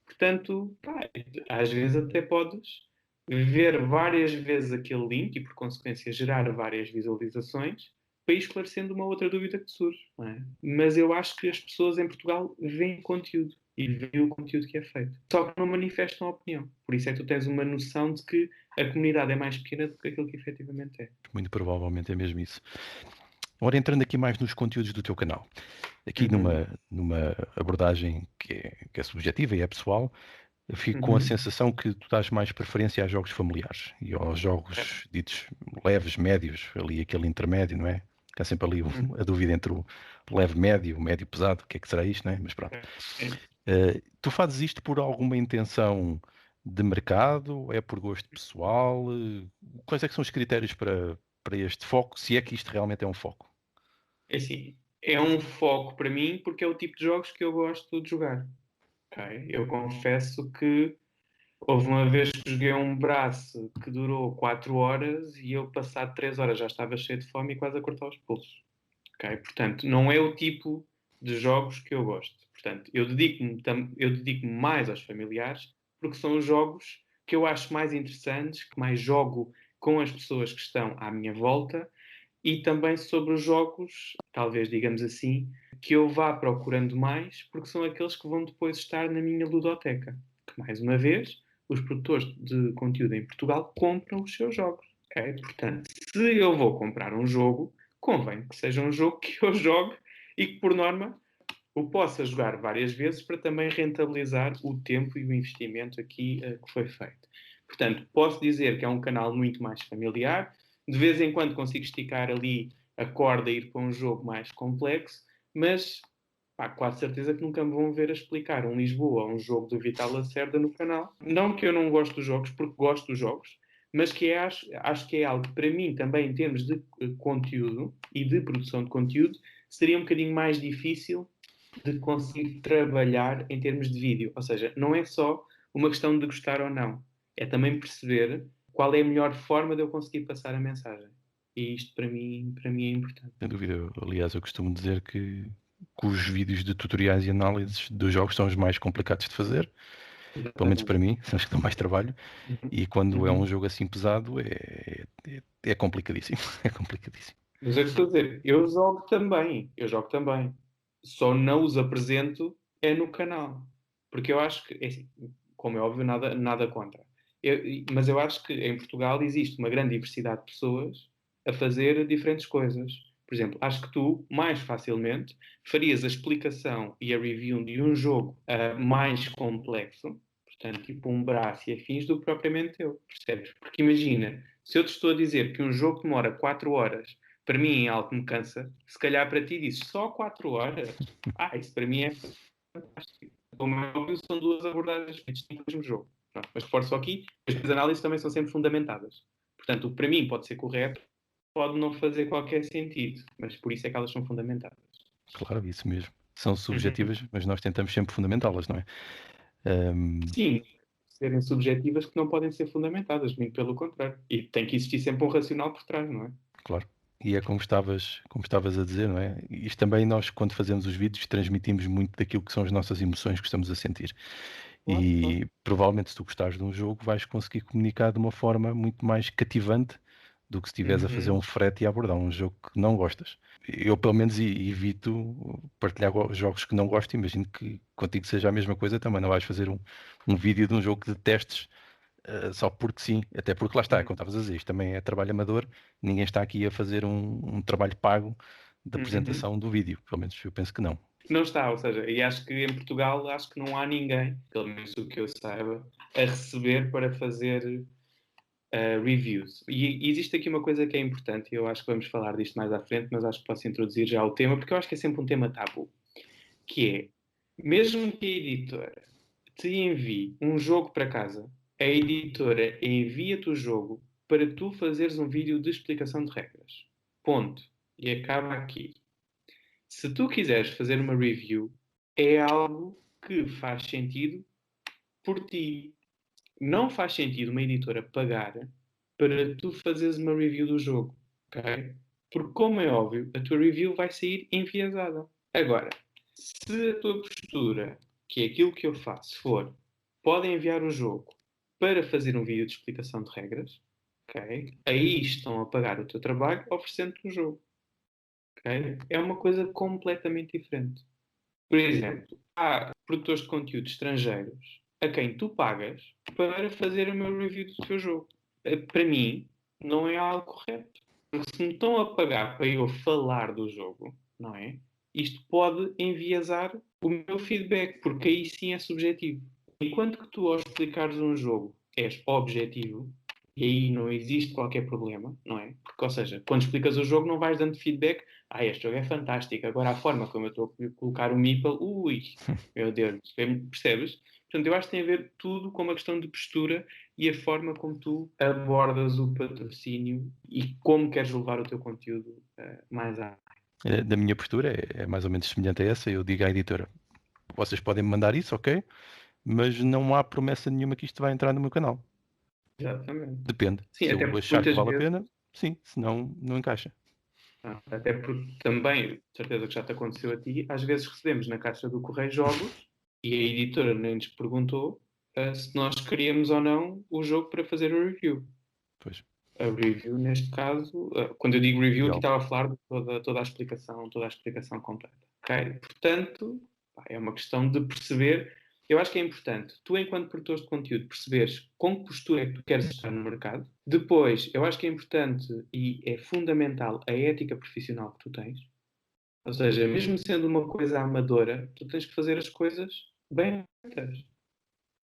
Portanto, pá, às vezes até podes ver várias vezes aquele link e, por consequência, gerar várias visualizações para ir esclarecendo uma outra dúvida que surge. Não é? Mas eu acho que as pessoas em Portugal veem conteúdo e veem o conteúdo que é feito. Só que não manifestam opinião. Por isso é que tu tens uma noção de que a comunidade é mais pequena do que aquilo que efetivamente é. Muito provavelmente é mesmo isso. Ora, entrando aqui mais nos conteúdos do teu canal, aqui Uhum. numa abordagem que é subjetiva e é pessoal, eu fico com a Uhum. sensação que tu dás mais preferência a jogos familiares e aos É. jogos ditos leves, médios, ali aquele intermédio, não é? Há sempre ali Uhum. a dúvida entre o leve, médio, o médio pesado, o que é que será isto, não é? Mas pronto. É. É. Tu fazes isto por alguma intenção de mercado? É por gosto pessoal? Quais é que são os critérios para este foco, se é que isto realmente é um foco? É assim, é um foco para mim porque é o tipo de jogos que eu gosto de jogar. Ok? Eu confesso que houve uma vez que joguei um braço que durou 4 horas e eu, passado 3 horas, já estava cheio de fome e quase a cortar os pulsos. Ok? Portanto, não é o tipo de jogos que eu gosto. Portanto, eu dedico-me mais aos familiares porque são os jogos que eu acho mais interessantes, que mais jogo com as pessoas que estão à minha volta e também sobre os jogos, talvez digamos assim, que eu vá procurando mais, porque são aqueles que vão depois estar na minha ludoteca. Que, mais uma vez, os produtores de conteúdo em Portugal compram os seus jogos. Okay? Portanto, se eu vou comprar um jogo, convém que seja um jogo que eu jogue e que, por norma, o possa jogar várias vezes para também rentabilizar o tempo e o investimento aqui que foi feito. Portanto, posso dizer que é um canal muito mais familiar. De vez em quando consigo esticar ali a corda e ir para um jogo mais complexo, mas quase certeza que nunca me vão ver a explicar um Lisboa ou um jogo do Vital Lacerda no canal. Não que eu não gosto dos jogos, porque gosto dos jogos, mas que acho que é algo que para mim também em termos de conteúdo e de produção de conteúdo seria um bocadinho mais difícil de conseguir trabalhar em termos de vídeo. Ou seja, não é só uma questão de gostar ou não, é também perceber qual é a melhor forma de eu conseguir passar a mensagem. E isto para mim é importante. Sem dúvida. Aliás, eu costumo dizer que os vídeos de tutoriais e análises dos jogos são os mais complicados de fazer, pelo menos para mim, são os que dão mais trabalho. E quando é um jogo assim pesado, é complicadíssimo. É complicadíssimo. Mas é o que estou a dizer, eu jogo também. Só não os apresento é no canal. Porque eu acho que, assim, como é óbvio, nada contra. Mas eu acho que em Portugal existe uma grande diversidade de pessoas a fazer diferentes coisas. Por exemplo, acho que tu, mais facilmente, farias a explicação e a review de um jogo mais complexo, portanto, tipo um braço e afins, do que propriamente eu, percebes? Porque imagina, se eu te estou a dizer que um jogo demora 4 horas, para mim é algo que me cansa, se calhar para ti dizes só 4 horas. Isso para mim é fantástico. Como é óbvio, são duas abordagens distintas do mesmo jogo. Pronto, mas reforço aqui, as análises também são sempre fundamentadas. Portanto, o que para mim pode ser correto, pode não fazer qualquer sentido, mas por isso é que elas são fundamentadas. Claro, isso mesmo. São subjetivas, mas nós tentamos sempre fundamentá-las, não é? Um, Sim, serem subjetivas que não podem ser fundamentadas, muito pelo contrário. E tem que existir sempre um racional por trás, não é? Claro. E é como estavas a dizer, não é? Isto também nós, quando fazemos os vídeos, transmitimos muito daquilo que são as nossas emoções que estamos a sentir. Claro, claro. E provavelmente se tu gostares de um jogo, vais conseguir comunicar de uma forma muito mais cativante do que se estiveres a fazer um frete e a abordar um jogo que não gostas. Eu, pelo menos, evito partilhar jogos que não gosto. Imagino que contigo seja a mesma coisa também. Não vais fazer um vídeo de um jogo que detestes só porque sim. Até porque lá está, como estavas a dizer, isto também é trabalho amador. Ninguém está aqui a fazer um trabalho pago de Uhum. apresentação do vídeo. Pelo menos eu penso que não. Não está, ou seja, e acho que em Portugal acho que não há ninguém, pelo menos o que eu saiba, a receber para fazer reviews. E existe aqui uma coisa que é importante, e eu acho que vamos falar disto mais à frente, mas acho que posso introduzir já o tema, porque eu acho que é sempre um tema tabu, que é, mesmo que a editora te envie um jogo para casa, a editora envia-te o jogo para tu fazeres um vídeo de explicação de regras. Ponto. E acaba aqui. Se tu quiseres fazer uma review, é algo que faz sentido por ti. Não faz sentido uma editora pagar para tu fazeres uma review do jogo, ok? Porque, como é óbvio, a tua review vai sair enviesada. Agora, se a tua postura, que é aquilo que eu faço, for podem enviar o jogo para fazer um vídeo de explicação de regras, ok? Aí estão a pagar o teu trabalho oferecendo-te um jogo, ok? É uma coisa completamente diferente. Por exemplo, há produtores de conteúdo estrangeiros a quem tu pagas para fazer o meu review do teu jogo. Para mim, não é algo correto. Porque se me estão a pagar para eu falar do jogo, não é? Isto pode enviesar o meu feedback, porque aí sim é subjetivo. Enquanto que tu, ao explicares um jogo, és objetivo, e aí não existe qualquer problema, não é? Porque, ou seja, quando explicas o jogo, não vais dando feedback. Este jogo é fantástico. Agora, a forma como eu estou a colocar o meeple, meu Deus, percebes? Portanto, eu acho que tem a ver tudo com uma questão de postura e a forma como tu abordas o patrocínio e como queres levar o teu conteúdo mais à. Da minha postura é mais ou menos semelhante a essa. Eu digo à editora: vocês podem me mandar isso, ok? Mas não há promessa nenhuma que isto vai entrar no meu canal. Exatamente. Depende. Sim, Se até eu porque achar que muitas vale a vezes. pena, sim. Se não, não encaixa. Até porque também, de certeza que já te aconteceu a ti, às vezes recebemos na caixa do correio jogos e a editora nem nos perguntou se nós queríamos ou não o jogo para fazer o review. Pois. A review, neste caso, quando eu digo review, aqui Legal. estava a falar de toda a explicação completa. Ok? Portanto, é uma questão de perceber. Eu acho que é importante, tu, enquanto produtor de conteúdo, perceberes com que postura é que tu queres estar no mercado. Depois, eu acho que é importante e é fundamental a ética profissional que tu tens. Ou seja, mesmo sendo uma coisa amadora, tu tens que fazer as coisas bem feitas.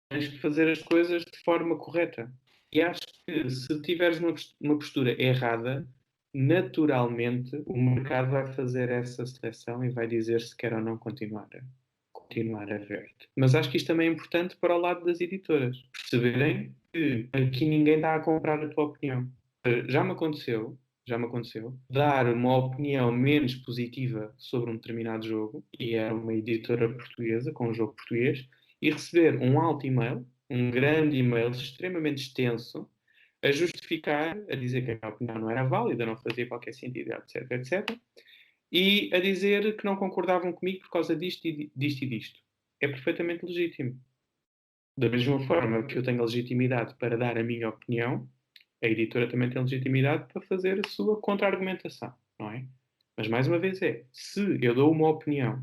Tens que fazer as coisas de forma correta. E acho que se tiveres uma postura errada, naturalmente o mercado vai fazer essa seleção e vai dizer se quer ou não continuar a ver-te. Mas acho que isto também é importante para o lado das editoras. Perceberem que aqui ninguém está a comprar a tua opinião. Já me aconteceu, dar uma opinião menos positiva sobre um determinado jogo, e era uma editora portuguesa, com um jogo português, e receber um alto e-mail, um grande e-mail extremamente extenso, a justificar, a dizer que a minha opinião não era válida, não fazia qualquer sentido, etc, etc, e a dizer que não concordavam comigo por causa disto e disto. É perfeitamente legítimo. Da mesma forma que eu tenho a legitimidade para dar a minha opinião, a editora também tem legitimidade para fazer a sua contra-argumentação, não é? Mas, mais uma vez, se eu dou uma opinião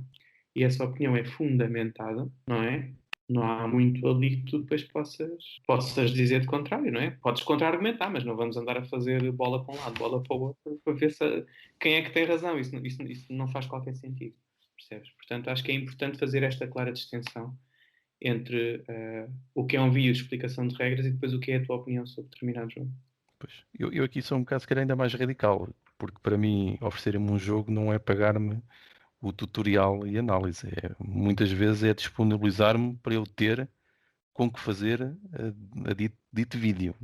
e essa opinião é fundamentada, não é? Não há muito ali que tu depois possas dizer de contrário, não é? Podes contra-argumentar, mas não vamos andar a fazer bola para um lado, bola para o outro, para ver quem é que tem razão. Isso não faz qualquer sentido, percebes? Portanto, acho que é importante fazer esta clara distinção entre o que é um vídeo de explicação de regras e depois o que é a tua opinião sobre determinado jogo. Pois. Eu aqui sou um bocado, se calhar, ainda mais radical, porque para mim oferecerem-me um jogo não é pagar-me o tutorial e análise. Muitas vezes é disponibilizar-me para eu ter com que fazer a dito vídeo.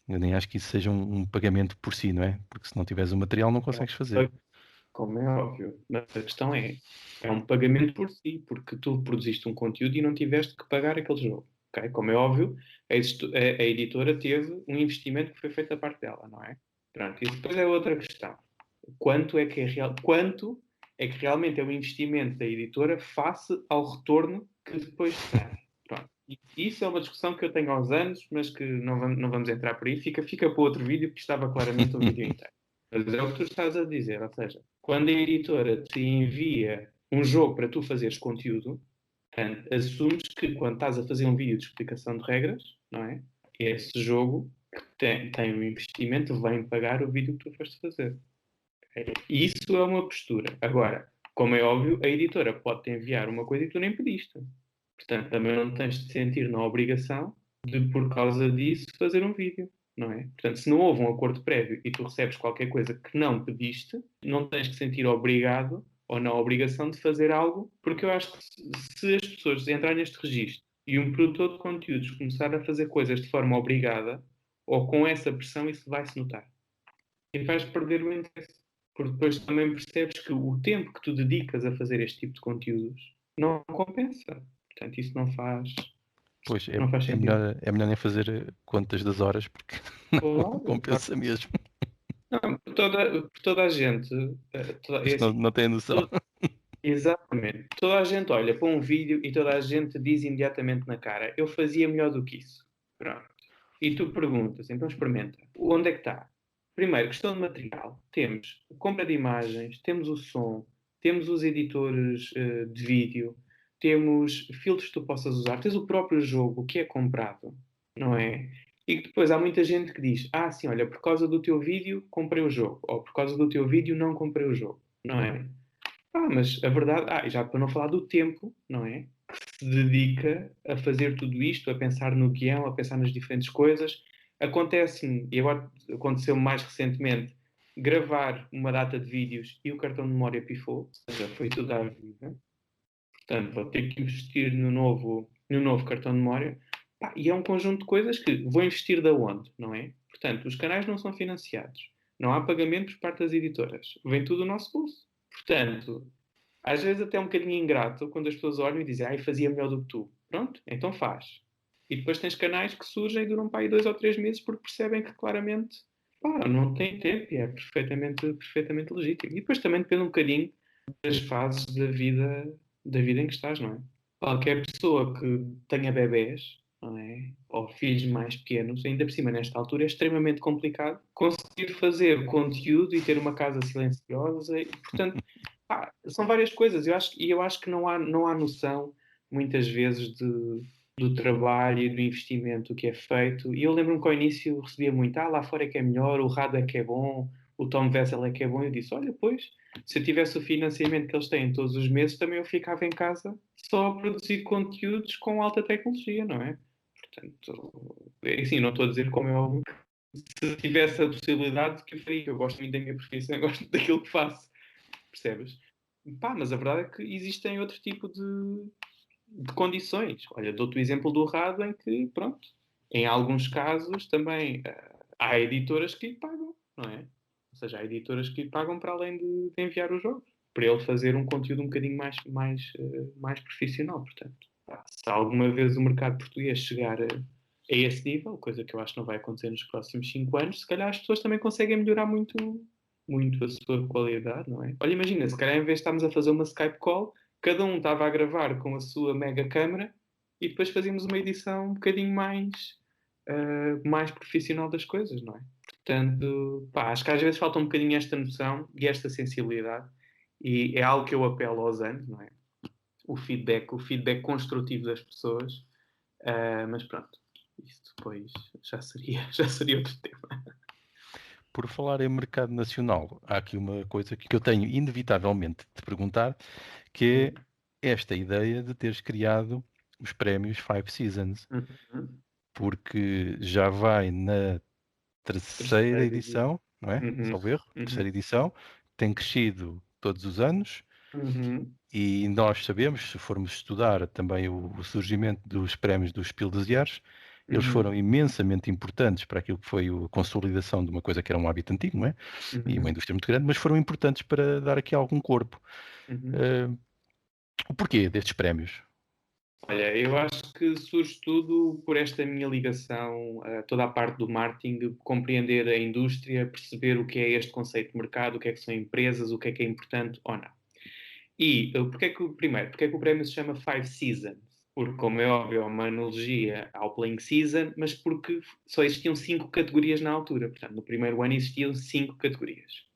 Eu nem acho que isso seja um pagamento por si, não é? Porque se não tiveres o material não consegues fazer. Como é óbvio. Mas a questão é um pagamento por si, porque tu produziste um conteúdo e não tiveste que pagar aquele jogo. Okay? Como é óbvio, a editora teve um investimento que foi feito da parte dela, não é? Pronto, e depois é outra questão. Quanto é que realmente é o investimento da editora face ao retorno que depois tem? Pronto. E isso é uma discussão que eu tenho há uns anos, mas que não vamos entrar por aí. Fica para outro vídeo, porque estava claramente um vídeo inteiro. Mas é o que tu estás a dizer, ou seja, quando a editora te envia um jogo para tu fazeres conteúdo, portanto, assumes que quando estás a fazer um vídeo de explicação de regras, não é? Esse jogo que tem um investimento vem pagar o vídeo que tu foste fazer. E isso é uma postura. Agora, como é óbvio, a editora pode te enviar uma coisa que tu nem pediste. Portanto, também não tens de sentir na obrigação de, por causa disso, fazer um vídeo, não é? Portanto, se não houve um acordo prévio e tu recebes qualquer coisa que não pediste, não tens que sentir obrigado ou na obrigação de fazer algo, porque eu acho que se as pessoas entrarem neste registro e um produtor de conteúdos começar a fazer coisas de forma obrigada ou com essa pressão, isso vai-se notar. E vais perder o interesse. Porque depois também percebes que o tempo que tu dedicas a fazer este tipo de conteúdos não compensa. Portanto, isso Pois não faz sentido. é melhor nem fazer contas das horas porque não Claro, claro. compensa mesmo. Não, por toda a gente, é Isto assim, não tem noção. exatamente. Toda a gente olha para um vídeo e toda a gente diz imediatamente na cara: eu fazia melhor do que isso. Pronto. E tu perguntas, então experimenta. Onde é que está? Primeiro, questão de material. Temos a compra de imagens, temos o som, temos os editores de vídeo, temos filtros que tu possas usar, tens o próprio jogo que é comprado, não é? E que depois há muita gente que diz: ah, sim, olha, por causa do teu vídeo comprei o jogo, ou por causa do teu vídeo não comprei o jogo, não é? Ah, mas a verdade, e já para não falar do tempo, não é? Que se dedica a fazer tudo isto, a pensar no guião, a pensar nas diferentes coisas. Acontece-me, e agora aconteceu mais recentemente, gravar uma data de vídeos e o cartão de memória pifou, ou seja, foi tudo à vida. Portanto, vou ter que investir no novo cartão de memória. E é um conjunto de coisas que vou investir da onde, não é? Portanto, os canais não são financiados. Não há pagamento por parte das editoras. Vem tudo do nosso bolso. Portanto, às vezes até é um bocadinho ingrato quando as pessoas olham e dizem: ai, fazia melhor do que tu. Pronto, então faz. E depois tens canais que surgem e duram para aí 2 ou 3 meses porque percebem que claramente não tem tempo e é perfeitamente legítimo. E depois também depende um bocadinho das fases da vida em que estás, não é? Qualquer pessoa que tenha bebés, não é? ou filhos mais pequenos, ainda por cima, nesta altura, é extremamente complicado conseguir fazer conteúdo e ter uma casa silenciosa. E, portanto, são várias coisas. Eu acho que não há noção, muitas vezes, do trabalho e do investimento que é feito. E eu lembro-me que ao início recebia muito, lá fora é que é melhor, o Rado é que é bom, o Tom Vessel é que é bom. Eu disse, olha, pois, se eu tivesse o financiamento que eles têm todos os meses, também eu ficava em casa só a produzir conteúdos com alta tecnologia, não é? Portanto, assim, não estou a dizer como é óbvio, se tivesse a possibilidade que eu faria. Eu gosto muito da minha profissão, eu gosto daquilo que faço, percebes? Mas a verdade é que existem outro tipo de condições. Olha, dou-te o exemplo do Rado, em que, pronto, em alguns casos também há editoras que lhe pagam, não é? Ou seja, há editoras que lhe pagam para além de enviar os jogos, para ele fazer um conteúdo um bocadinho mais profissional, portanto. Se alguma vez o mercado português chegar a esse nível, coisa que eu acho que não vai acontecer nos próximos 5 anos, se calhar as pessoas também conseguem melhorar muito, muito a sua qualidade, não é? Olha, imagina, se calhar em vez de estarmos a fazer uma Skype call, cada um estava a gravar com a sua mega câmara e depois fazíamos uma edição um bocadinho mais profissional das coisas, não é? Portanto, acho que às vezes falta um bocadinho esta noção e esta sensibilidade e é algo que eu apelo aos anos, não é? O feedback construtivo das pessoas, mas pronto, isso depois já seria outro tema. Por falar em mercado nacional, há aqui uma coisa que eu tenho inevitavelmente de te perguntar, que é esta ideia de teres criado os prémios Five Seasons, porque já vai na terceira edição, não é? Salvo erro, terceira edição, tem crescido todos os anos. E nós sabemos, se formos estudar também o surgimento dos prémios dos Spiel des Jahres, eles foram imensamente importantes para aquilo que foi a consolidação de uma coisa que era um hábito antigo, não é? E uma indústria muito grande, mas foram importantes para dar aqui algum corpo. O porquê destes prémios? Olha, eu acho que surge tudo por esta minha ligação a toda a parte do marketing, compreender a indústria, perceber o que é este conceito de mercado, o que é que são empresas, o que é importante ou não. E primeiro, porque é que o prémio se chama Five Seasons? Porque, como é óbvio, é uma analogia ao Playing Season, mas porque só existiam 5 categorias na altura. Portanto, no primeiro ano existiam 5 categorias.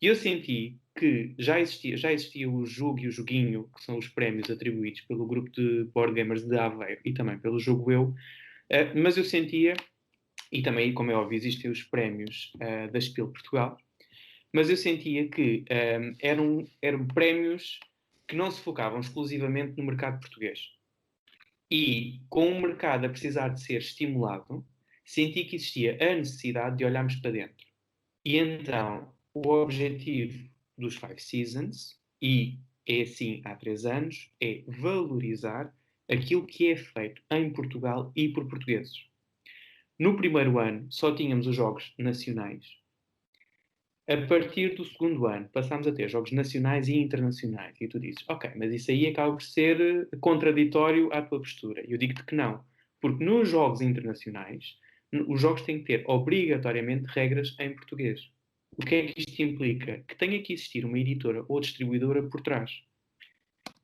E eu senti que já existia o Jogo e o Joguinho, que são os prémios atribuídos pelo grupo de board gamers de Aveiro e também pelo Jogo Eu, mas eu sentia, e também, como é óbvio, existem os prémios da Spiel Portugal, mas eu sentia que eram prémios que não se focavam exclusivamente no mercado português. E com o mercado a precisar de ser estimulado, senti que existia a necessidade de olharmos para dentro. E então, o objetivo dos Five Seasons, e é assim há 3 anos, é valorizar aquilo que é feito em Portugal e por portugueses. No primeiro ano, só tínhamos os jogos nacionais. A partir do segundo ano, passámos a ter jogos nacionais e internacionais. E tu dizes, ok, mas isso aí acaba por ser contraditório à tua postura. E eu digo-te que não. Porque nos jogos internacionais, os jogos têm que ter obrigatoriamente regras em português. O que é que isto implica? Que tenha que existir uma editora ou distribuidora por trás.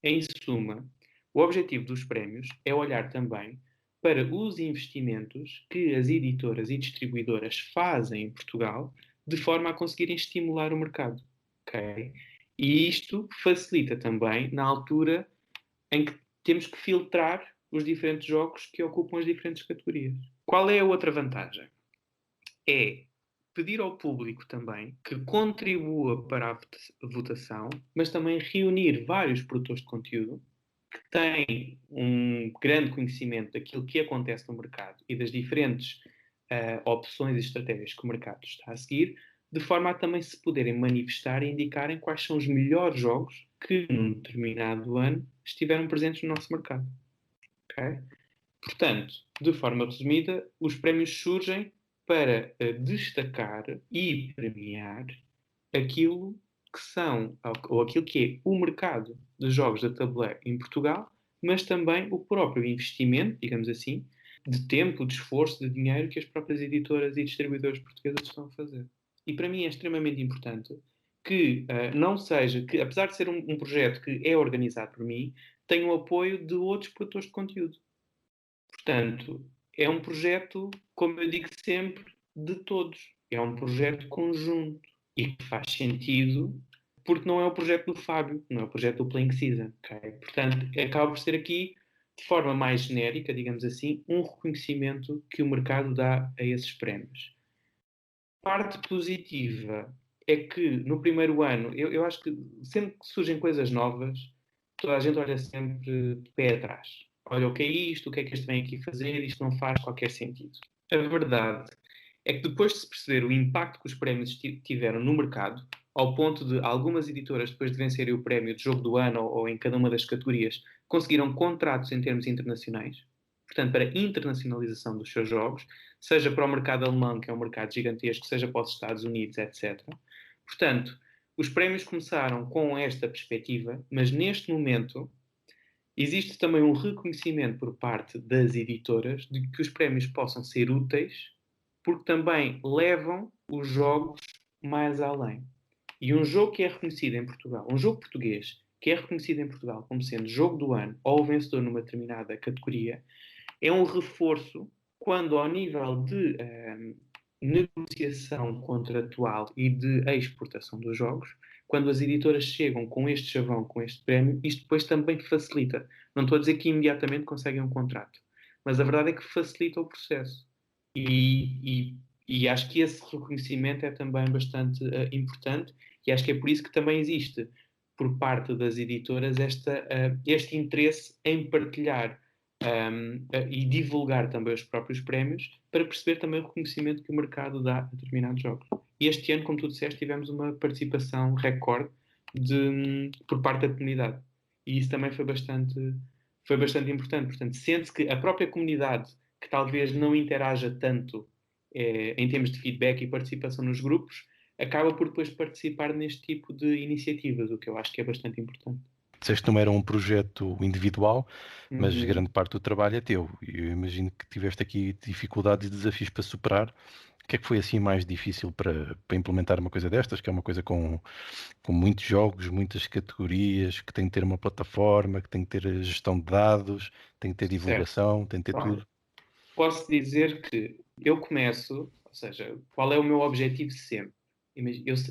Em suma, o objetivo dos prémios é olhar também para os investimentos que as editoras e distribuidoras fazem em Portugal de forma a conseguirem estimular o mercado. Okay? E isto facilita também na altura em que temos que filtrar os diferentes jogos que ocupam as diferentes categorias. Qual é a outra vantagem? É pedir ao público também que contribua para a votação, mas também reunir vários produtores de conteúdo que têm um grande conhecimento daquilo que acontece no mercado e das diferentes opções e estratégias que o mercado está a seguir, de forma a também se poderem manifestar e indicarem quais são os melhores jogos que, num determinado ano, estiveram presentes no nosso mercado. Okay? Portanto, de forma resumida, os prémios surgem para destacar e premiar aquilo que são, ou aquilo que é o mercado de jogos de tabuleiro em Portugal, mas também o próprio investimento, digamos assim, de tempo, de esforço, de dinheiro que as próprias editoras e distribuidores portuguesas estão a fazer. E para mim é extremamente importante que não seja, que apesar de ser um projeto que é organizado por mim, tenha o apoio de outros produtores de conteúdo. Portanto, é um projeto, como eu digo sempre, de todos. É um projeto conjunto e que faz sentido porque não é o projeto do Fábio, não é o projeto do Playing Season. Okay? Portanto, acaba por ser aqui, de forma mais genérica, digamos assim, um reconhecimento que o mercado dá a esses prémios. Parte positiva é que no primeiro ano, eu acho que sempre que surgem coisas novas, toda a gente olha sempre de pé atrás. Olha, o que é isto? O que é que este vem aqui fazer? Isto não faz qualquer sentido. A verdade é que depois de se perceber o impacto que os prémios tiveram no mercado, ao ponto de algumas editoras, depois de vencerem o prémio de jogo do ano ou em cada uma das categorias, conseguiram contratos em termos internacionais, portanto, para internacionalização dos seus jogos, seja para o mercado alemão, que é um mercado gigantesco, seja para os Estados Unidos, etc. Portanto, os prémios começaram com esta perspectiva, mas neste momento existe também um reconhecimento por parte das editoras de que os prémios possam ser úteis, porque também levam os jogos mais além. E um jogo que é reconhecido em Portugal, um jogo português que é reconhecido em Portugal como sendo jogo do ano ou vencedor numa determinada categoria, é um reforço quando, ao nível de negociação contratual e de exportação dos jogos, quando as editoras chegam com este chavão, com este prémio, isto depois também facilita. Não estou a dizer que imediatamente conseguem um contrato, mas a verdade é que facilita o processo. E acho que esse reconhecimento é também bastante importante, e acho que é por isso que também existe, por parte das editoras, este interesse em partilhar e divulgar também os próprios prémios para perceber também o reconhecimento que o mercado dá a determinados jogos. E este ano, como tu disseste, tivemos uma participação recorde por parte da comunidade. E isso também foi bastante importante. Portanto, sente-se que a própria comunidade, que talvez não interaja tanto em termos de feedback e participação nos grupos, acaba por depois participar neste tipo de iniciativas, o que eu acho que é bastante importante. Disseste que não era um projeto individual, mas Uhum. grande parte do trabalho é teu. E eu imagino que tiveste aqui dificuldades e desafios para superar. O que é que foi assim mais difícil para implementar uma coisa destas, que é uma coisa com muitos jogos, muitas categorias, que tem que ter uma plataforma, que tem que ter gestão de dados, tem que ter Certo. divulgação, tem que ter Olha, tudo. posso dizer que eu começo, ou seja, qual é o meu objetivo sempre?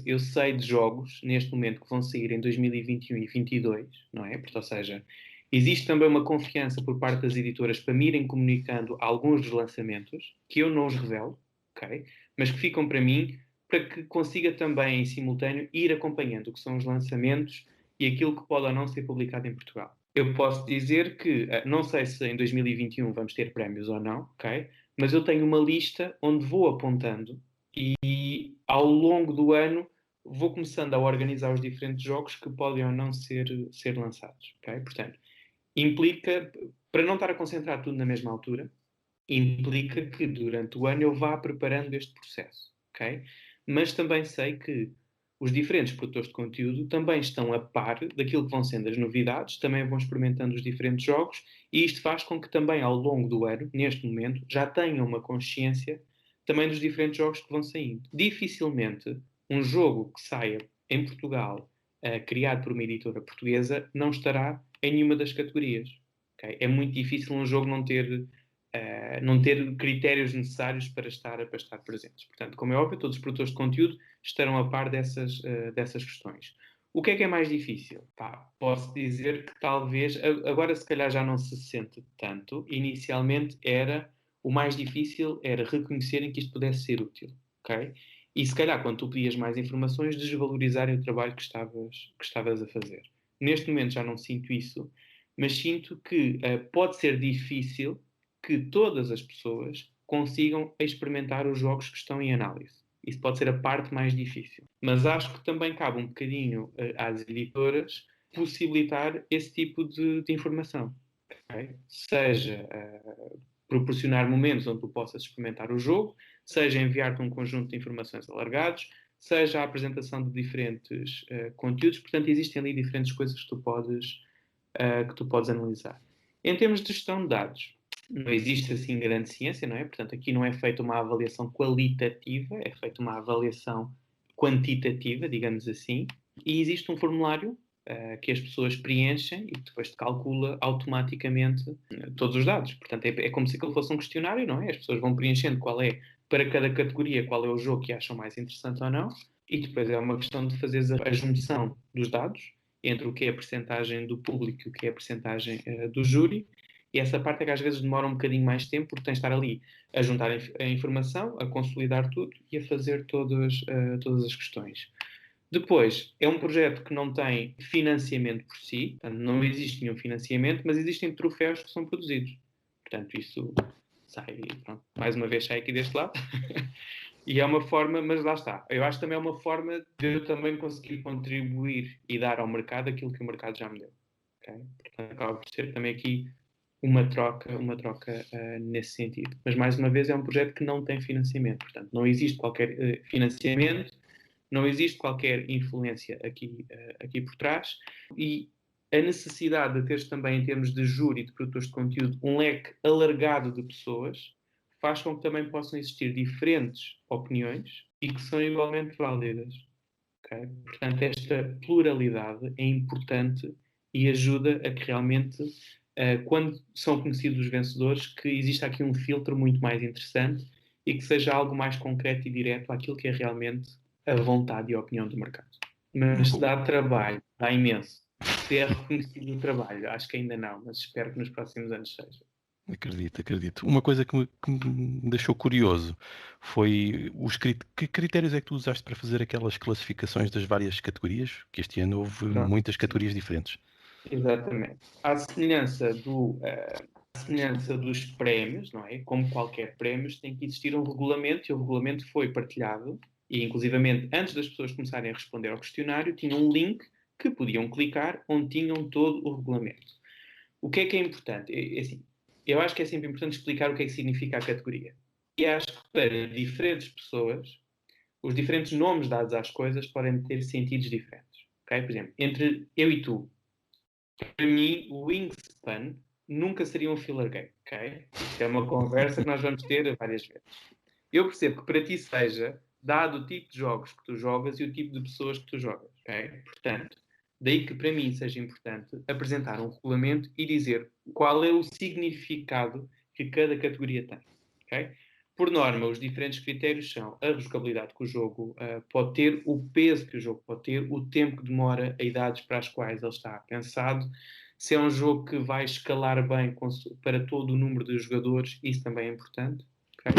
Eu sei de jogos, neste momento, que vão sair em 2021 e 2022, não é? Porque, ou seja, existe também uma confiança por parte das editoras para me irem comunicando alguns dos lançamentos, que eu não os revelo, ok? Mas que ficam para mim, para que consiga também, em simultâneo, ir acompanhando o que são os lançamentos e aquilo que pode ou não ser publicado em Portugal. Eu posso dizer que, não sei se em 2021 vamos ter prémios ou não, ok? Mas eu tenho uma lista onde vou apontando e ao longo do ano vou começando a organizar os diferentes jogos que podem ou não ser lançados, ok? Portanto, implica, para não estar a concentrar tudo na mesma altura, implica que durante o ano eu vá preparando este processo, ok? Mas também sei que os diferentes produtores de conteúdo também estão a par daquilo que vão sendo as novidades, também vão experimentando os diferentes jogos, e isto faz com que também ao longo do ano, neste momento, já tenham uma consciência também dos diferentes jogos que vão saindo. Dificilmente um jogo que saia em Portugal, criado por uma editora portuguesa, não estará em nenhuma das categorias. Okay? É muito difícil um jogo não ter critérios necessários para estar presentes. Portanto, como é óbvio, todos os produtores de conteúdo estarão a par dessas questões. O que é mais difícil? Pá, posso dizer que talvez, agora se calhar já não se sente tanto, inicialmente o mais difícil era reconhecerem que isto pudesse ser útil, ok? E se calhar quando tu pedias mais informações, desvalorizarem o trabalho que estavas a fazer. Neste momento já não sinto isso, mas sinto que pode ser difícil que todas as pessoas consigam experimentar os jogos que estão em análise. Isso pode ser a parte mais difícil. Mas acho que também cabe um bocadinho às editoras possibilitar esse tipo de informação. Okay? Seja proporcionar momentos onde tu possas experimentar o jogo, seja enviar-te um conjunto de informações alargados, seja a apresentação de diferentes conteúdos. Portanto, existem ali diferentes coisas que tu podes analisar. Em termos de gestão de dados, não existe assim grande ciência, não é? Portanto, aqui não é feita uma avaliação qualitativa, é feita uma avaliação quantitativa, digamos assim, e existe um formulário que as pessoas preenchem e depois te calcula automaticamente todos os dados. Portanto, é como se aquilo fosse um questionário, não é? As pessoas vão preenchendo para cada categoria, qual é o jogo que acham mais interessante ou não, e depois é uma questão de fazer a junção dos dados entre o que é a percentagem do público e o que é a percentagem do júri, e essa parte é que às vezes demora um bocadinho mais tempo, porque tens de estar ali a juntar a informação, a consolidar tudo e a fazer todas as questões. Depois, é um projeto que não tem financiamento por si, portanto, não existe nenhum financiamento, mas existem troféus que são produzidos. Portanto, isso sai, pronto, mais uma vez sai aqui deste lado. E é uma forma, mas lá está. Eu acho que também é uma forma de eu também conseguir contribuir e dar ao mercado aquilo que o mercado já me deu. Okay? Portanto, acaba por ser também aqui uma troca nesse sentido. Mas, mais uma vez, é um projeto que não tem financiamento. Portanto, não existe qualquer financiamento, não existe qualquer influência aqui por trás, e a necessidade de teres também, em termos de júri de produtores de conteúdo, um leque alargado de pessoas, faz com que também possam existir diferentes opiniões e que são igualmente válidas. Okay? Portanto, esta pluralidade é importante e ajuda a que realmente, quando são conhecidos os vencedores, que exista aqui um filtro muito mais interessante e que seja algo mais concreto e direto àquilo que é realmente a vontade e a opinião do mercado. Mas se dá trabalho, dá imenso. Se é reconhecido o trabalho, acho que ainda não, mas espero que nos próximos anos seja. Acredito. Uma coisa que me deixou curioso foi que critérios é que tu usaste para fazer aquelas classificações das várias categorias? Que este ano houve Pronto. muitas categorias diferentes. Exatamente. À semelhança dos prémios, não é? Como qualquer prémio, tem que existir um regulamento, e o regulamento foi partilhado, e inclusivamente antes das pessoas começarem a responder ao questionário, tinha um link que podiam clicar, onde tinham todo o regulamento. O que é importante? Assim, eu acho que é sempre importante explicar o que é que significa a categoria. E acho que para diferentes pessoas, os diferentes nomes dados às coisas podem ter sentidos diferentes. Okay? Por exemplo, entre eu e tu, para mim, o Wingspan nunca seria um filler game, ok? Isto é uma conversa que nós vamos ter várias vezes. Eu percebo que para ti seja, dado o tipo de jogos que tu jogas e o tipo de pessoas que tu jogas, ok? Portanto, daí que para mim seja importante apresentar um regulamento e dizer qual é o significado que cada categoria tem, ok? Por norma, os diferentes critérios são a rejogabilidade que o jogo pode ter, o peso que o jogo pode ter, o tempo que demora, a idades para as quais ele está pensado, se é um jogo que vai escalar bem para todo o número de jogadores, isso também é importante. Okay?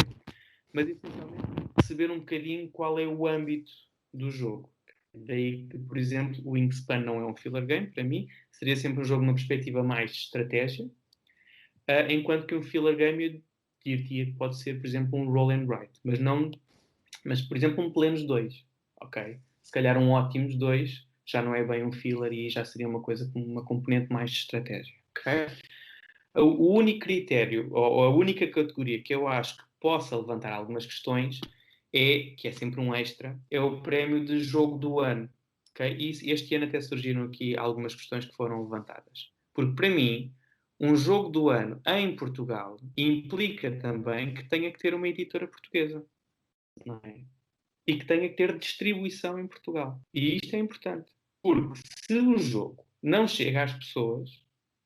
Mas essencialmente perceber um bocadinho qual é o âmbito do jogo. Daí que, por exemplo, o Wingspan não é um filler game, para mim, seria sempre um jogo numa perspectiva mais de estratégia, enquanto que um filler game eu diria que pode ser, por exemplo, um roll and write, mas por exemplo, um Plenos 2, ok? Se calhar um Ótimos 2 já não é bem um filler e já seria uma coisa com uma componente mais de estratégia, ok? O único critério, ou a única categoria que eu acho que possa levantar algumas questões que é sempre um extra, é o prémio de jogo do ano. Okay? E este ano até surgiram aqui algumas questões que foram levantadas. Porque para mim, um jogo do ano em Portugal implica também que tenha que ter uma editora portuguesa. Não é? E que tenha que ter distribuição em Portugal. E isto é importante. Porque se o jogo não chega às pessoas,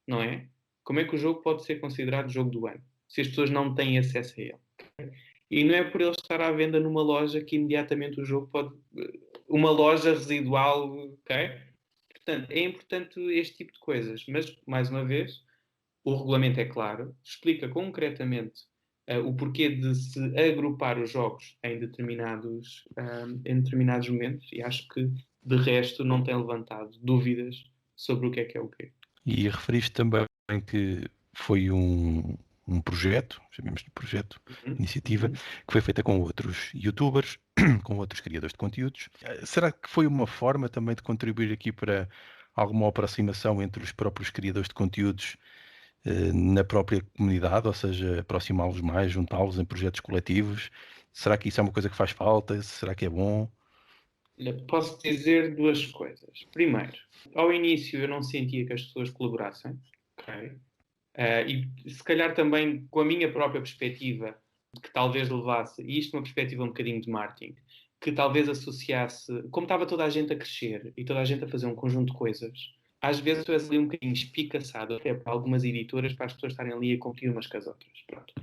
não é? Como é que o jogo pode ser considerado jogo do ano? Se as pessoas não têm acesso a ele. E não é por ele estar à venda numa loja que imediatamente o jogo pode. Uma loja residual, ok? Portanto, é importante este tipo de coisas. Mas, mais uma vez, o regulamento é claro, explica concretamente o porquê de se agrupar os jogos em determinados momentos, e acho que, de resto, não tem levantado dúvidas sobre o que é o quê. E referiste também que foi um projeto, chamemos de projeto, iniciativa, que foi feita com outros youtubers, com outros criadores de conteúdos. Será que foi uma forma também de contribuir aqui para alguma aproximação entre os próprios criadores de conteúdos na própria comunidade, ou seja, aproximá-los mais, juntá-los em projetos coletivos? Será que isso é uma coisa que faz falta? Será que é bom? Posso dizer duas coisas. Primeiro, ao início eu não sentia que as pessoas colaborassem, ok? E se calhar também com a minha própria perspectiva, que talvez levasse, e isto é uma perspectiva um bocadinho de marketing, que talvez associasse, como estava toda a gente a crescer e toda a gente a fazer um conjunto de coisas, às vezes tu és ali um bocadinho espicaçado até para algumas editoras, para as pessoas estarem ali a competir umas com as outras. Pronto.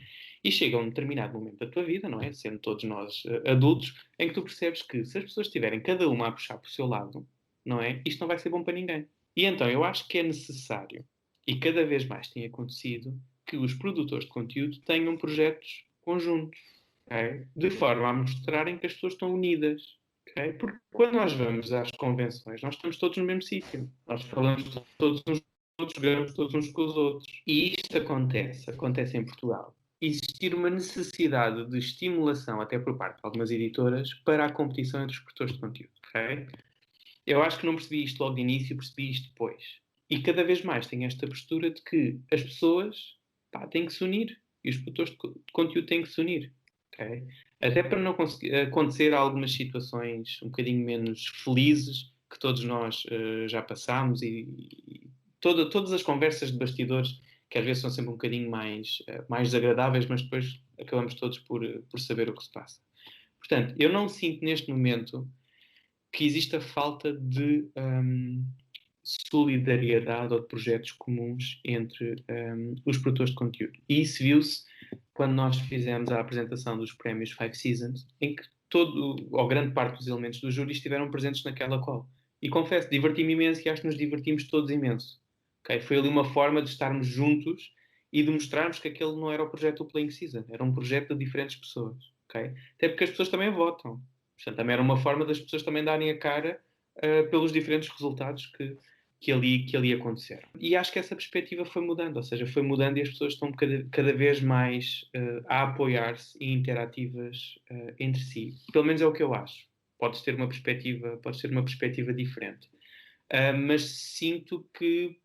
E chega a um determinado momento da tua vida, não é? Sendo todos nós adultos, em que tu percebes que se as pessoas estiverem cada uma a puxar para o seu lado, não é? Isto não vai ser bom para ninguém. E então eu acho que é necessário, e cada vez mais tem acontecido, que os produtores de conteúdo tenham projetos conjuntos, okay? De forma a mostrarem que as pessoas estão unidas. Okay? Porque quando nós vamos às convenções, nós estamos todos no mesmo sítio. Nós falamos todos uns com os outros, jogamos todos uns com os outros. E isto acontece em Portugal. Existir uma necessidade de estimulação, até por parte de algumas editoras, para a competição entre os produtores de conteúdo. Okay? Eu acho que não percebi isto logo de início, percebi isto depois. E cada vez mais tenho esta postura de que as pessoas têm que se unir. E os produtores de conteúdo têm que se unir. Okay? Até para não acontecer algumas situações um bocadinho menos felizes que todos nós já passámos e todas as conversas de bastidores que às vezes são sempre um bocadinho mais desagradáveis, mas depois acabamos todos por saber o que se passa. Portanto, eu não sinto neste momento que existe a falta de solidariedade ou de projetos comuns entre os produtores de conteúdo. E isso viu-se quando nós fizemos a apresentação dos prémios Five Seasons, em que ou grande parte dos elementos do júri estiveram presentes naquela call. E confesso, diverti-me imenso e acho que nos divertimos todos imenso. Okay? Foi ali uma forma de estarmos juntos e de mostrarmos que aquele não era o projeto do Playing Season, era um projeto de diferentes pessoas. Okay? Até porque as pessoas também votam. Portanto, também era uma forma das pessoas também darem a cara pelos diferentes resultados que ali aconteceram. E acho que essa perspectiva foi mudando, ou seja, foi mudando e as pessoas estão cada vez mais a apoiar-se e interativas entre si. Pelo menos é o que eu acho. Podes ter uma perspectiva diferente. Mas sinto que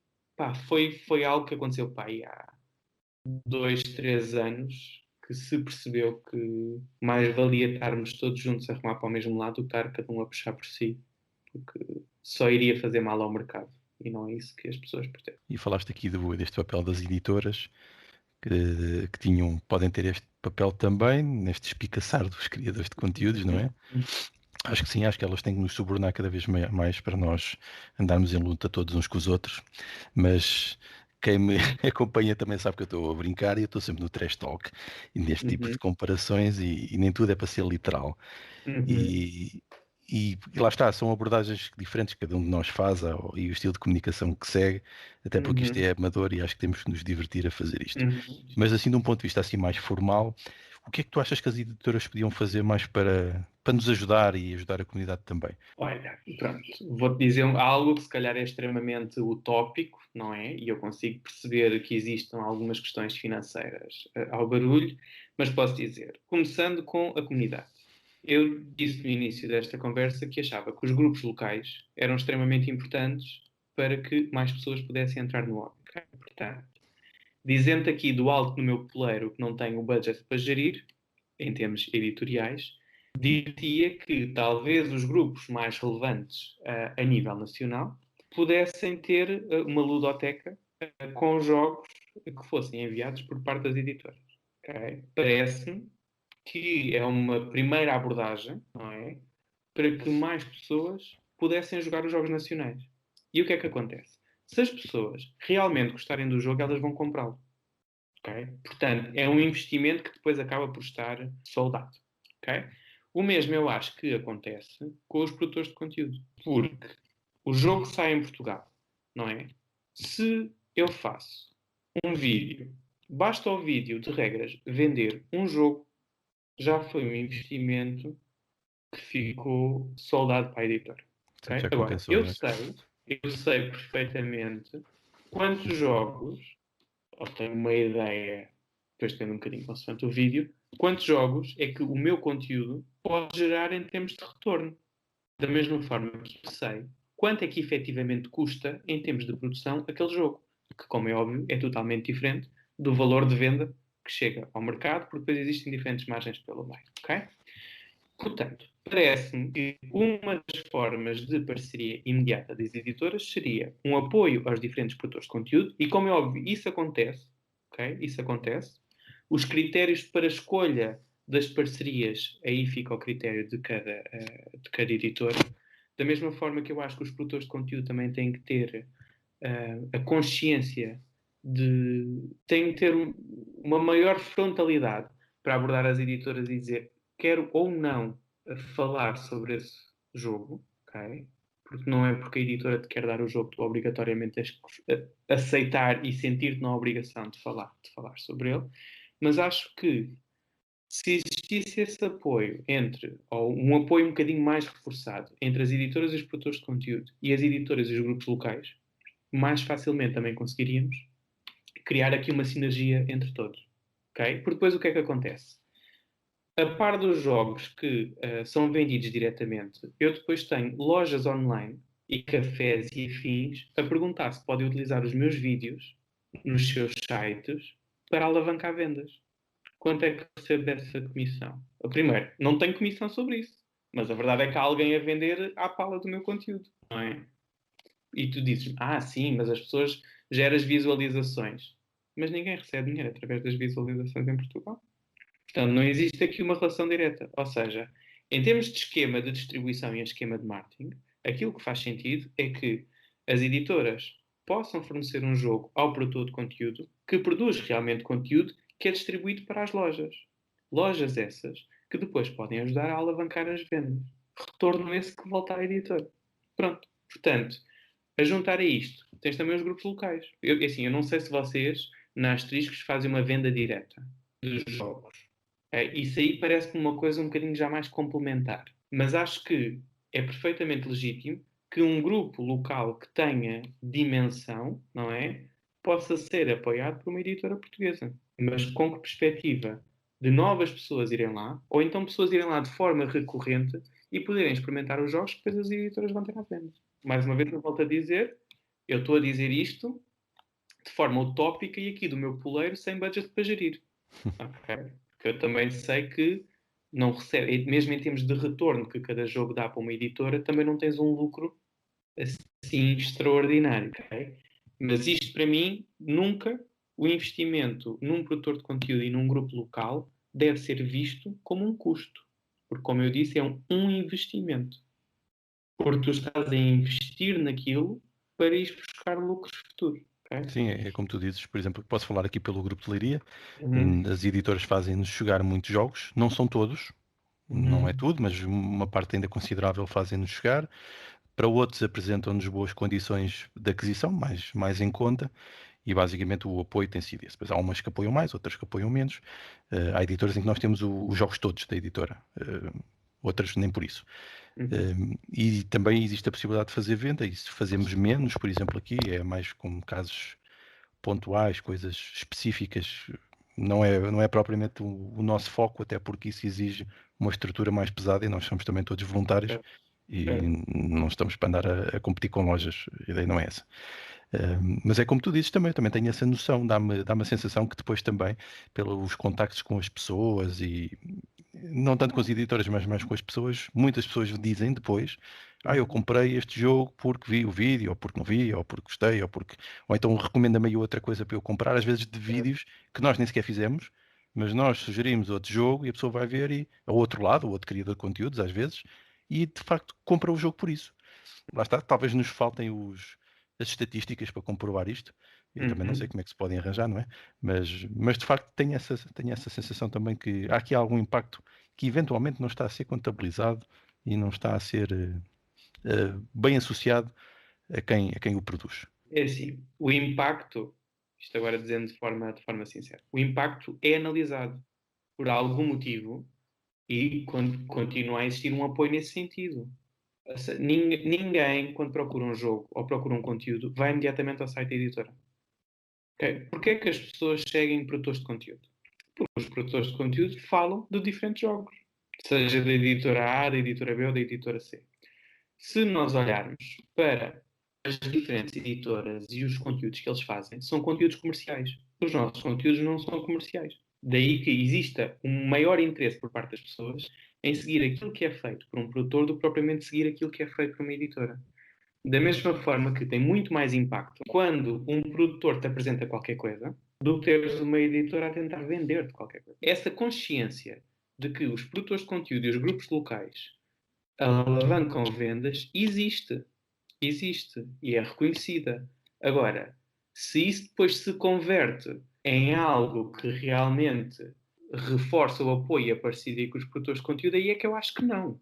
foi algo que aconteceu há 2, 3 anos que se percebeu que mais valia estarmos todos juntos a remar para o mesmo lado do que estar cada um a puxar por si, porque só iria fazer mal ao mercado e não é isso que as pessoas pretendem. E falaste aqui deste papel das editoras que podem ter este papel também neste espicaçar dos criadores de conteúdos, não é? Acho que sim, acho que elas têm que nos subornar cada vez mais para nós andarmos em luta todos uns com os outros, mas quem me acompanha também sabe que eu estou a brincar e eu estou sempre no trash talk e neste tipo de comparações e nem tudo é para ser literal. E, e lá está, são abordagens diferentes que cada um de nós faz e o estilo de comunicação que segue, até porque isto é amador e acho que temos que nos divertir a fazer isto. Mas assim, de um ponto de vista assim mais formal, o que é que tu achas que as editoras podiam fazer mais para nos ajudar e ajudar a comunidade também? Olha, pronto, vou-te dizer algo que se calhar é extremamente utópico, não é? E eu consigo perceber que existam algumas questões financeiras ao barulho, mas posso dizer, começando com a comunidade. Eu disse no início desta conversa que achava que os grupos locais eram extremamente importantes para que mais pessoas pudessem entrar no hobby. Okay? Portanto, dizendo aqui do alto no meu poleiro que não tenho o budget para gerir, em termos editoriais, diria que talvez os grupos mais relevantes a nível nacional pudessem ter uma ludoteca com jogos que fossem enviados por parte das editoras. Okay? Parece-me que é uma primeira abordagem, não é? Para que mais pessoas pudessem jogar os jogos nacionais. E o que é que acontece? Se as pessoas realmente gostarem do jogo, elas vão comprá-lo. Okay? Portanto, é um investimento que depois acaba por estar soldado. Okay? O mesmo eu acho que acontece com os produtores de conteúdo. Porque o jogo sai em Portugal, não é? Se eu faço um vídeo, basta o vídeo de regras vender um jogo, já foi um investimento que ficou soldado para a editora. Okay? Já Agora, compensou, não é? eu sei perfeitamente quantos jogos, ou tenho uma ideia, depois depende um bocadinho consoante o vídeo, quantos jogos é que o meu conteúdo pode gerar em termos de retorno. Da mesma forma que eu sei quanto é que efetivamente custa em termos de produção aquele jogo, que, como é óbvio, é totalmente diferente do valor de venda que chega ao mercado, porque depois existem diferentes margens pelo meio, ok? Portanto, parece-me que uma das formas de parceria imediata das editoras seria um apoio aos diferentes produtores de conteúdo, e como é óbvio, isso acontece, ok? Isso acontece. Os critérios para escolha das parcerias, aí fica ao critério de cada editora. Da mesma forma que eu acho que os produtores de conteúdo também têm que ter a consciência têm que ter uma maior frontalidade para abordar as editoras e dizer quero ou não falar sobre esse jogo, ok? Porque não é porque a editora te quer dar o jogo que tu obrigatoriamente tens que aceitar e sentir-te na obrigação de falar sobre ele. Mas acho que se existisse esse apoio ou um apoio um bocadinho mais reforçado entre as editoras e os produtores de conteúdo e as editoras e os grupos locais, mais facilmente também conseguiríamos criar aqui uma sinergia entre todos. Okay? Porque depois o que é que acontece? A par dos jogos que são vendidos diretamente, eu depois tenho lojas online e cafés e afins a perguntar se podem utilizar os meus vídeos nos seus sites para alavancar vendas. Quanto é que recebo dessa comissão? Primeiro, não tenho comissão sobre isso. Mas a verdade é que há alguém a vender à pala do meu conteúdo, não é? E tu dizes, sim, mas as pessoas geram as visualizações. Mas ninguém recebe dinheiro através das visualizações em Portugal. Portanto, não existe aqui uma relação direta. Ou seja, em termos de esquema de distribuição e esquema de marketing, aquilo que faz sentido é que as editoras possam fornecer um jogo ao produtor de conteúdo que produz realmente conteúdo que é distribuído para as lojas. Lojas essas que depois podem ajudar a alavancar as vendas. Retorno esse que volta à editora. Pronto. Portanto, a juntar a isto, tens também os grupos locais. Eu não sei se vocês, na Asteriscos, fazem uma venda direta dos jogos. Isso aí parece-me uma coisa um bocadinho já mais complementar. Mas acho que é perfeitamente legítimo que um grupo local que tenha dimensão, não é? Possa ser apoiado por uma editora portuguesa. Mas com que perspectiva de novas pessoas irem lá, ou então pessoas irem lá de forma recorrente e poderem experimentar os jogos que depois as editoras vão ter à venda. Mais uma vez, eu volto a dizer, eu estou a dizer isto de forma utópica e aqui do meu poleiro sem budget para gerir. Okay? Porque eu também sei que não recebe, mesmo em termos de retorno que cada jogo dá para uma editora, também não tens um lucro assim extraordinário. Okay? Mas isto para mim, nunca o investimento num produtor de conteúdo e num grupo local deve ser visto como um custo. Porque, como eu disse, é um investimento. Porque tu estás a investir naquilo para ir buscar lucros futuros. Okay? Sim, é como tu dizes, por exemplo, posso falar aqui pelo grupo de Leiria. Uhum. As editoras fazem-nos chegar muitos jogos, não são todos, não é tudo, mas uma parte ainda considerável fazem-nos chegar. Para outros apresentam-nos boas condições de aquisição, mais em conta, e basicamente o apoio tem sido esse. Depois há umas que apoiam mais, outras que apoiam menos. Há editoras em que nós temos os jogos todos da editora, outras nem por isso. E também existe a possibilidade de fazer venda, e se fazemos menos, por exemplo, aqui é mais com casos pontuais, coisas específicas, não é propriamente o nosso foco, até porque isso exige uma estrutura mais pesada e nós somos também todos voluntários e não estamos para andar a competir com lojas, a ideia não é essa. Mas é como tu dizes também tenho essa noção, dá-me a sensação que depois também, pelos contactos com as pessoas e não tanto com as editoras, mas mais com as pessoas, muitas pessoas dizem depois, eu comprei este jogo porque vi o vídeo, ou porque não vi, ou porque gostei, ou então recomenda-me aí outra coisa para eu comprar, às vezes de vídeos que nós nem sequer fizemos, mas nós sugerimos outro jogo e a pessoa vai ver e ao outro lado, o outro criador de conteúdos, às vezes, e de facto compra o jogo por isso. Lá está, talvez nos faltem as estatísticas para comprovar isto. Eu também não sei como é que se podem arranjar, não é? Mas de facto tenho essa sensação também que há aqui algum impacto que eventualmente não está a ser contabilizado e não está a ser bem associado a quem o produz. É assim, o impacto, isto agora dizendo de forma sincera, o impacto é analisado por algum motivo e continua a existir um apoio nesse sentido. Ninguém, quando procura um jogo ou procura um conteúdo, vai imediatamente ao site da editora. Okay? Porquê é que as pessoas seguem produtores de conteúdo? Porque os produtores de conteúdo falam de diferentes jogos, seja da editora A, da editora B ou da editora C. Se nós olharmos para as diferentes editoras e os conteúdos que eles fazem, são conteúdos comerciais. Os nossos conteúdos não são comerciais. Daí que exista um maior interesse por parte das pessoas em seguir aquilo que é feito por um produtor do que propriamente seguir aquilo que é feito por uma editora. Da mesma forma que tem muito mais impacto quando um produtor te apresenta qualquer coisa do que teres uma editora a tentar vender-te qualquer coisa. Essa consciência de que os produtores de conteúdo e os grupos locais alavancam vendas existe. Existe e é reconhecida. Agora, se isso depois se converte em algo que realmente reforça o apoio e a parceria com os produtores de conteúdo, aí é que eu acho que não.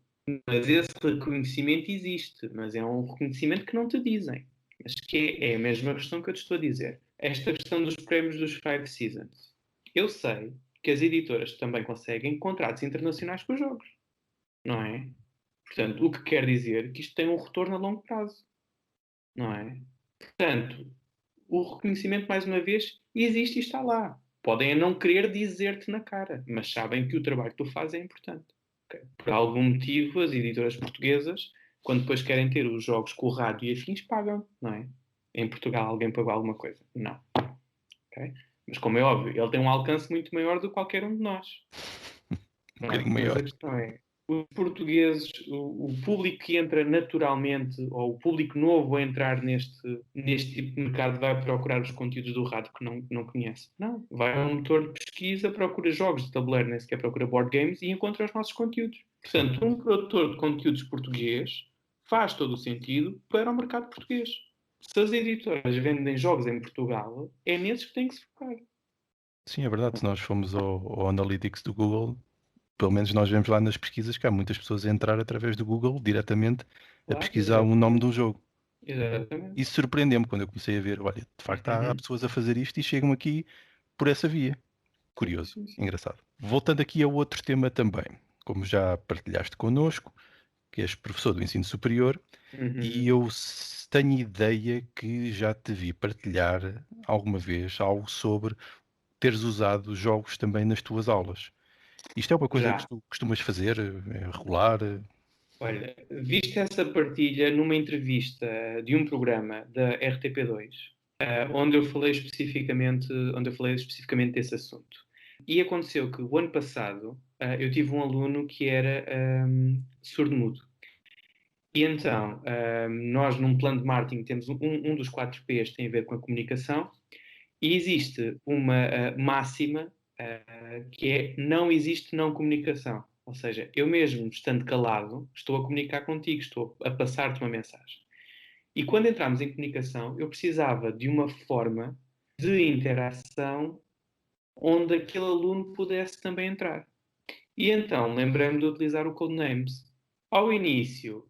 Mas esse reconhecimento existe, mas é um reconhecimento que não te dizem. Mas que é a mesma questão que eu te estou a dizer. Esta questão dos prémios dos Five Seasons. Eu sei que as editoras também conseguem contratos internacionais com os jogos, não é? Portanto, o que quer dizer que isto tem um retorno a longo prazo, não é? Portanto, o reconhecimento, mais uma vez, existe e está lá. Podem não querer dizer-te na cara, mas sabem que o trabalho que tu fazes é importante. Okay? Por algum motivo, as editoras portuguesas, quando depois querem ter os jogos com o rádio e afins, pagam, não é? Em Portugal, alguém pagou alguma coisa? Não. Okay? Mas, como é óbvio, ele tem um alcance muito maior do que qualquer um de nós. Um bocadinho Mas maior. a questão é, os portugueses, o público que entra naturalmente, ou o público novo a entrar neste tipo de mercado, vai procurar os conteúdos do rádio que não conhece. Não, vai a um motor de pesquisa, procura jogos de tabuleiro, nem sequer procura board games e encontra os nossos conteúdos. Sim. Portanto, um produtor de conteúdos português faz todo o sentido para o mercado português. Se as editoras vendem jogos em Portugal, é nesses que têm que se focar. Sim, é verdade. Se nós formos ao Analytics do Google, pelo menos nós vemos lá nas pesquisas que há muitas pessoas a entrar através do Google diretamente a Claro, pesquisar o nome de um jogo. exatamente. Isso surpreendeu-me quando eu comecei a ver, olha, de facto há pessoas a fazer isto e chegam aqui por essa via. Curioso, Sim, sim. engraçado. Voltando aqui a outro tema também, como já partilhaste connosco, que és professor do ensino superior, e eu tenho ideia que já te vi partilhar alguma vez algo sobre teres usado jogos também nas tuas aulas. Isto é uma coisa que Já. tu costumas fazer, é regular? Olha, viste essa partilha numa entrevista de um programa da RTP2, onde eu falei especificamente desse assunto. E aconteceu que o ano passado eu tive um aluno que era surdo-mudo. E então, nós num plano de marketing temos um dos 4 P's que tem a ver com a comunicação, e existe uma máxima que é não existe não comunicação. Ou seja, eu mesmo estando calado, estou a comunicar contigo, estou a passar-te uma mensagem. E quando entramos em comunicação, eu precisava de uma forma de interação onde aquele aluno pudesse também entrar. E então lembrei-me de utilizar o Codenames. Ao início,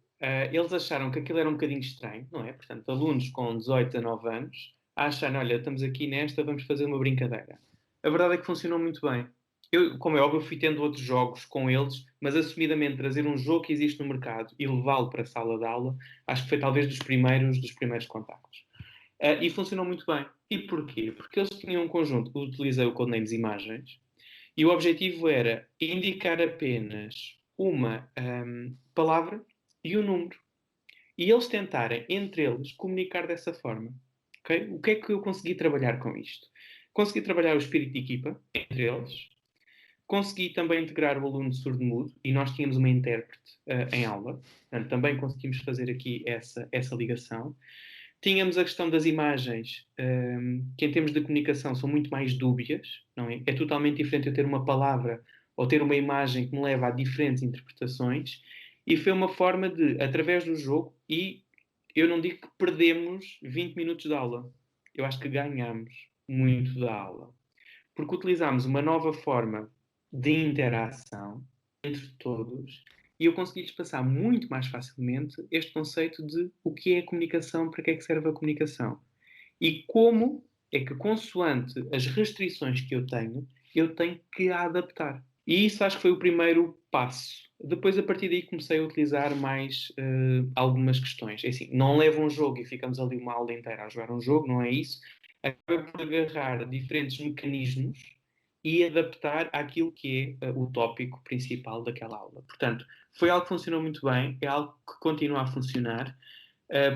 eles acharam que aquilo era um bocadinho estranho, não é? Portanto, alunos com 18 a 9 anos acham, olha, estamos aqui nesta, vamos fazer uma brincadeira. A verdade é que funcionou muito bem. Eu, como é óbvio, fui tendo outros jogos com eles, mas assumidamente trazer um jogo que existe no mercado e levá-lo para a sala de aula, acho que foi talvez dos primeiros contactos. E funcionou muito bem. E porquê? Porque eles tinham um conjunto, eu utilizei o Codenames Imagens, e o objetivo era indicar apenas uma palavra e um número. E eles tentarem, entre eles, comunicar dessa forma. Okay? O que é que eu consegui trabalhar com isto? Consegui trabalhar o espírito de equipa entre eles. Consegui também integrar o aluno surdo-mudo e nós tínhamos uma intérprete em aula. Portanto, também conseguimos fazer aqui essa ligação. Tínhamos a questão das imagens, que em termos de comunicação são muito mais dúbias, não é? É totalmente diferente eu ter uma palavra ou ter uma imagem que me leva a diferentes interpretações, e foi uma forma de, através do jogo, e eu não digo que perdemos 20 minutos de aula, eu acho que ganhamos muito da aula, porque utilizámos uma nova forma de interação entre todos e eu consegui-lhes passar muito mais facilmente este conceito de o que é a comunicação, para que é que serve a comunicação e como é que, consoante as restrições que eu tenho que a adaptar. E isso acho que foi o primeiro passo. Depois, a partir daí, comecei a utilizar mais algumas questões. É assim, não levo um jogo e ficamos ali uma aula inteira a jogar um jogo, não é isso. Acaba por agarrar diferentes mecanismos e adaptar àquilo que é o tópico principal daquela aula. Portanto, foi algo que funcionou muito bem, é algo que continua a funcionar.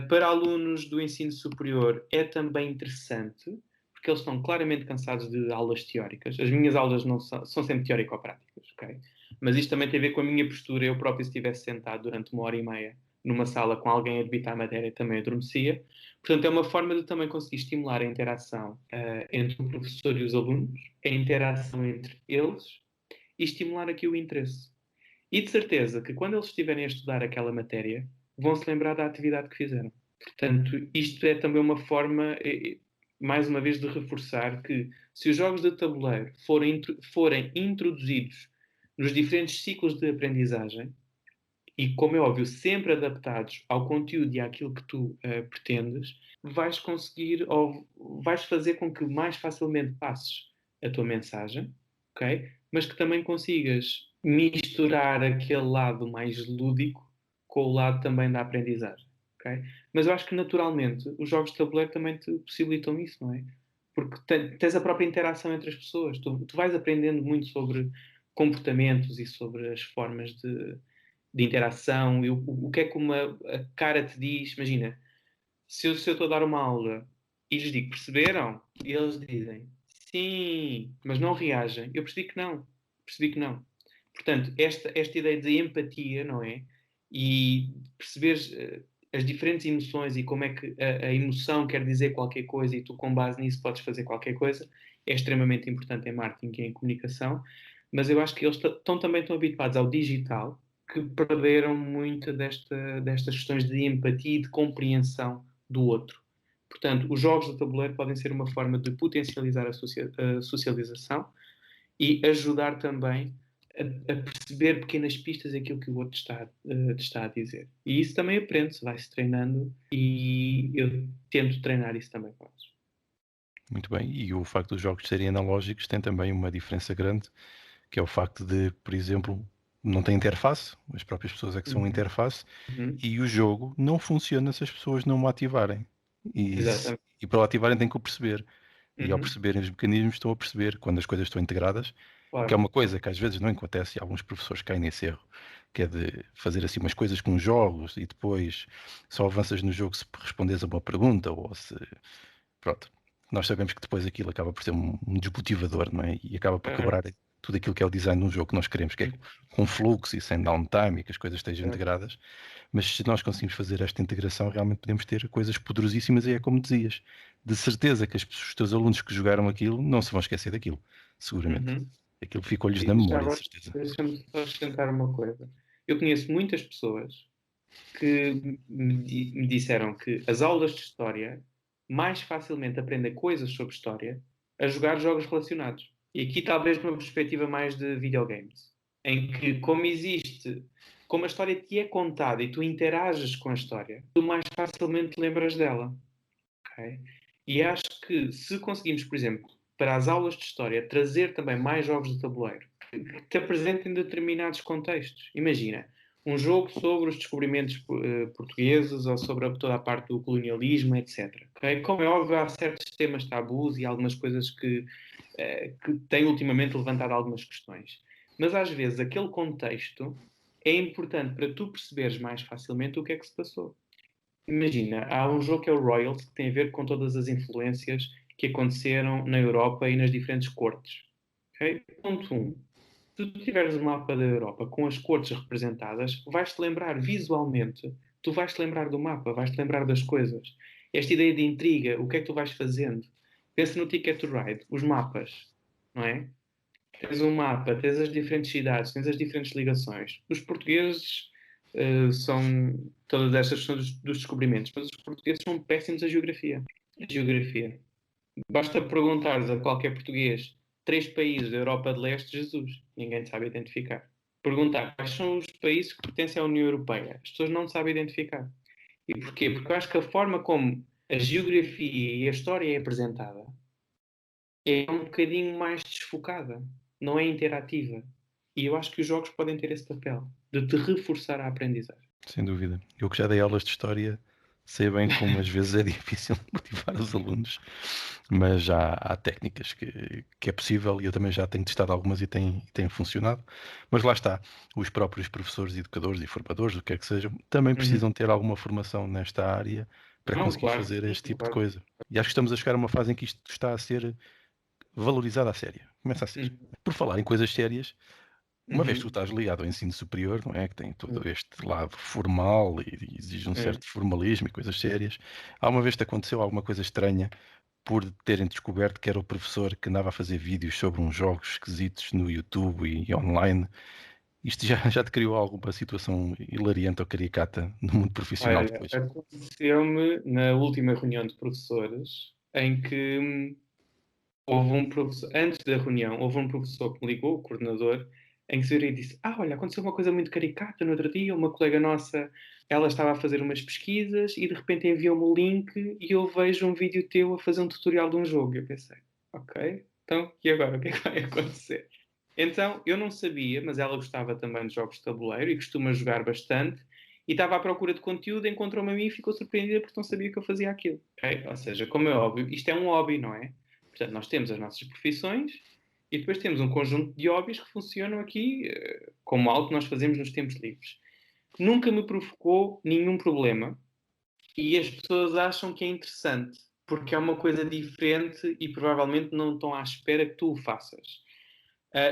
Para alunos do ensino superior é também interessante, porque eles estão claramente cansados de aulas teóricas. As minhas aulas não são sempre teórico-práticas, ok? Mas isto também tem a ver com a minha postura. Eu próprio, se estivesse sentado durante 1 hora e meia numa sala com alguém a debitar a matéria, também adormecia. Portanto, é uma forma de também conseguir estimular a interação entre o professor e os alunos, a interação entre eles e estimular aqui o interesse. E de certeza que quando eles estiverem a estudar aquela matéria, vão se lembrar da atividade que fizeram. Portanto, isto é também uma forma, mais uma vez, de reforçar que se os jogos de tabuleiro forem introduzidos nos diferentes ciclos de aprendizagem, e como é óbvio, sempre adaptados ao conteúdo e àquilo que tu pretendes, vais conseguir ou vais fazer com que mais facilmente passes a tua mensagem, ok? Mas que também consigas misturar aquele lado mais lúdico com o lado também da aprendizagem, ok? Mas eu acho que naturalmente os jogos de tabuleiro também te possibilitam isso, não é? Porque tens a própria interação entre as pessoas, tu vais aprendendo muito sobre comportamentos e sobre as formas de interação e o que é que a cara te diz. Imagina, se eu estou a dar uma aula e lhes digo, perceberam? E eles dizem, sim, mas não reagem. Eu percebi que não. Percebi que não. Portanto, esta ideia de empatia, não é? E perceberes as diferentes emoções e como é que a emoção quer dizer qualquer coisa e tu, com base nisso, podes fazer qualquer coisa, é extremamente importante em marketing e em comunicação. Mas eu acho que eles também estão habituados ao digital, que perderam muito destas questões de empatia e de compreensão do outro. Portanto, os jogos de tabuleiro podem ser uma forma de potencializar a socialização e ajudar também a perceber pequenas pistas daquilo que o outro está a dizer. E isso também aprende-se, vai-se treinando e eu tento treinar isso também com eles. Muito bem, e o facto dos jogos serem analógicos tem também uma diferença grande, que é o facto de, por exemplo, não tem interface, as próprias pessoas é que são a Uhum. interface, Uhum. e o jogo não funciona se as pessoas não o ativarem. Exatamente. E para o ativarem tem que o perceber. E ao Uhum. perceberem os mecanismos, estão a perceber quando as coisas estão integradas, que é Claro. uma coisa que às vezes não acontece e alguns professores caem nesse erro, que é de fazer assim umas coisas com jogos e depois só avanças no jogo se respondes a uma pergunta ou se. Pronto. Nós sabemos que depois aquilo acaba por ser um desmotivador, não é? E acaba por Uhum. quebrar tudo aquilo que é o design de um jogo que nós queremos, que é com fluxo e sem downtime e que as coisas estejam Uhum. integradas. Mas se nós conseguimos fazer esta integração, realmente podemos ter coisas poderosíssimas e é como dizias, de certeza que os teus alunos que jogaram aquilo não se vão esquecer daquilo, seguramente. Uhum. Aquilo ficou-lhes na E já memória, de agora, certeza. deixa-me só acrescentar uma coisa. Eu conheço muitas pessoas que me disseram que as aulas de história mais facilmente aprendem coisas sobre história a jogar jogos relacionados. E aqui talvez numa perspectiva mais de videogames, em que como a história te é contada e tu interages com a história, tu mais facilmente lembras dela. Ok? E acho que se conseguimos, por exemplo, para as aulas de história, trazer também mais jogos de tabuleiro que te apresentem determinados contextos. Imagina, um jogo sobre os descobrimentos portugueses ou sobre toda a parte do colonialismo, etc. Okay? Como é óbvio, há certos temas tabus e algumas coisas que têm ultimamente levantado algumas questões. Mas às vezes aquele contexto é importante para tu perceberes mais facilmente o que é que se passou. Imagina, há um jogo que é o Royals, que tem a ver com todas as influências que aconteceram na Europa e nas diferentes cortes. Okay? Ponto 1. Se tu tiveres o mapa da Europa com as cortes representadas, vais-te lembrar visualmente, tu vais-te lembrar do mapa, vais-te lembrar das coisas. Esta ideia de intriga, o que é que tu vais fazendo? Pensa no Ticket to Ride, os mapas, não é? Tens um mapa, tens as diferentes cidades, tens as diferentes ligações. Os portugueses são todas estas questões dos descobrimentos, mas os portugueses são péssimos a geografia. A geografia. Basta perguntares a qualquer português 3 países da Europa de Leste, Jesus, ninguém te sabe identificar. Perguntar quais são os países que pertencem à União Europeia, as pessoas não te sabem identificar. E porquê? Porque eu acho que a forma como a geografia e a história é apresentada é um bocadinho mais desfocada, não é interativa. E eu acho que os jogos podem ter esse papel de te reforçar a aprendizagem. Sem dúvida. Eu que já dei aulas de história, sei bem como às vezes é difícil motivar os alunos, mas já há técnicas que é possível e eu também já tenho testado algumas e tem funcionado. Mas lá está, os próprios professores, educadores e formadores, o que é que sejam, também Uhum. precisam ter alguma formação nesta área para Não, conseguir claro, fazer este tipo de claro. coisa. E acho que estamos a chegar a uma fase em que isto está a ser valorizado à séria. Começa a ser. Uhum. Por falar em coisas sérias, uma vez que tu Uhum. estás ligado ao ensino superior, não é? Que tem todo Uhum. este lado formal e exige um Uhum. certo formalismo e coisas sérias. Alguma vez te aconteceu alguma coisa estranha por terem descoberto que era o professor que andava a fazer vídeos sobre uns jogos esquisitos no YouTube e online. Isto já te criou alguma situação hilariante ou caricata no mundo profissional Olha, depois? aconteceu-me na última reunião de professores em que houve um professor, antes da reunião, houve um professor que me ligou, o coordenador, em que se virou e disse: olha, aconteceu uma coisa muito caricata no outro dia. Uma colega nossa, ela estava a fazer umas pesquisas e de repente enviou-me o link e eu vejo um vídeo teu a fazer um tutorial de um jogo. Eu pensei: ok, então e agora? O que é que vai acontecer? Então eu não sabia, mas ela gostava também de jogos de tabuleiro e costuma jogar bastante. E estava à procura de conteúdo, encontrou-me a mim e ficou surpreendida porque não sabia que eu fazia aquilo. Okay? Ou seja, como é óbvio, isto é um hobby, não é? Portanto, nós temos as nossas profissões e depois temos um conjunto de hobbies que funcionam aqui como algo que nós fazemos nos tempos livres. Nunca me provocou nenhum problema e as pessoas acham que é interessante porque é uma coisa diferente e provavelmente não estão à espera que tu o faças.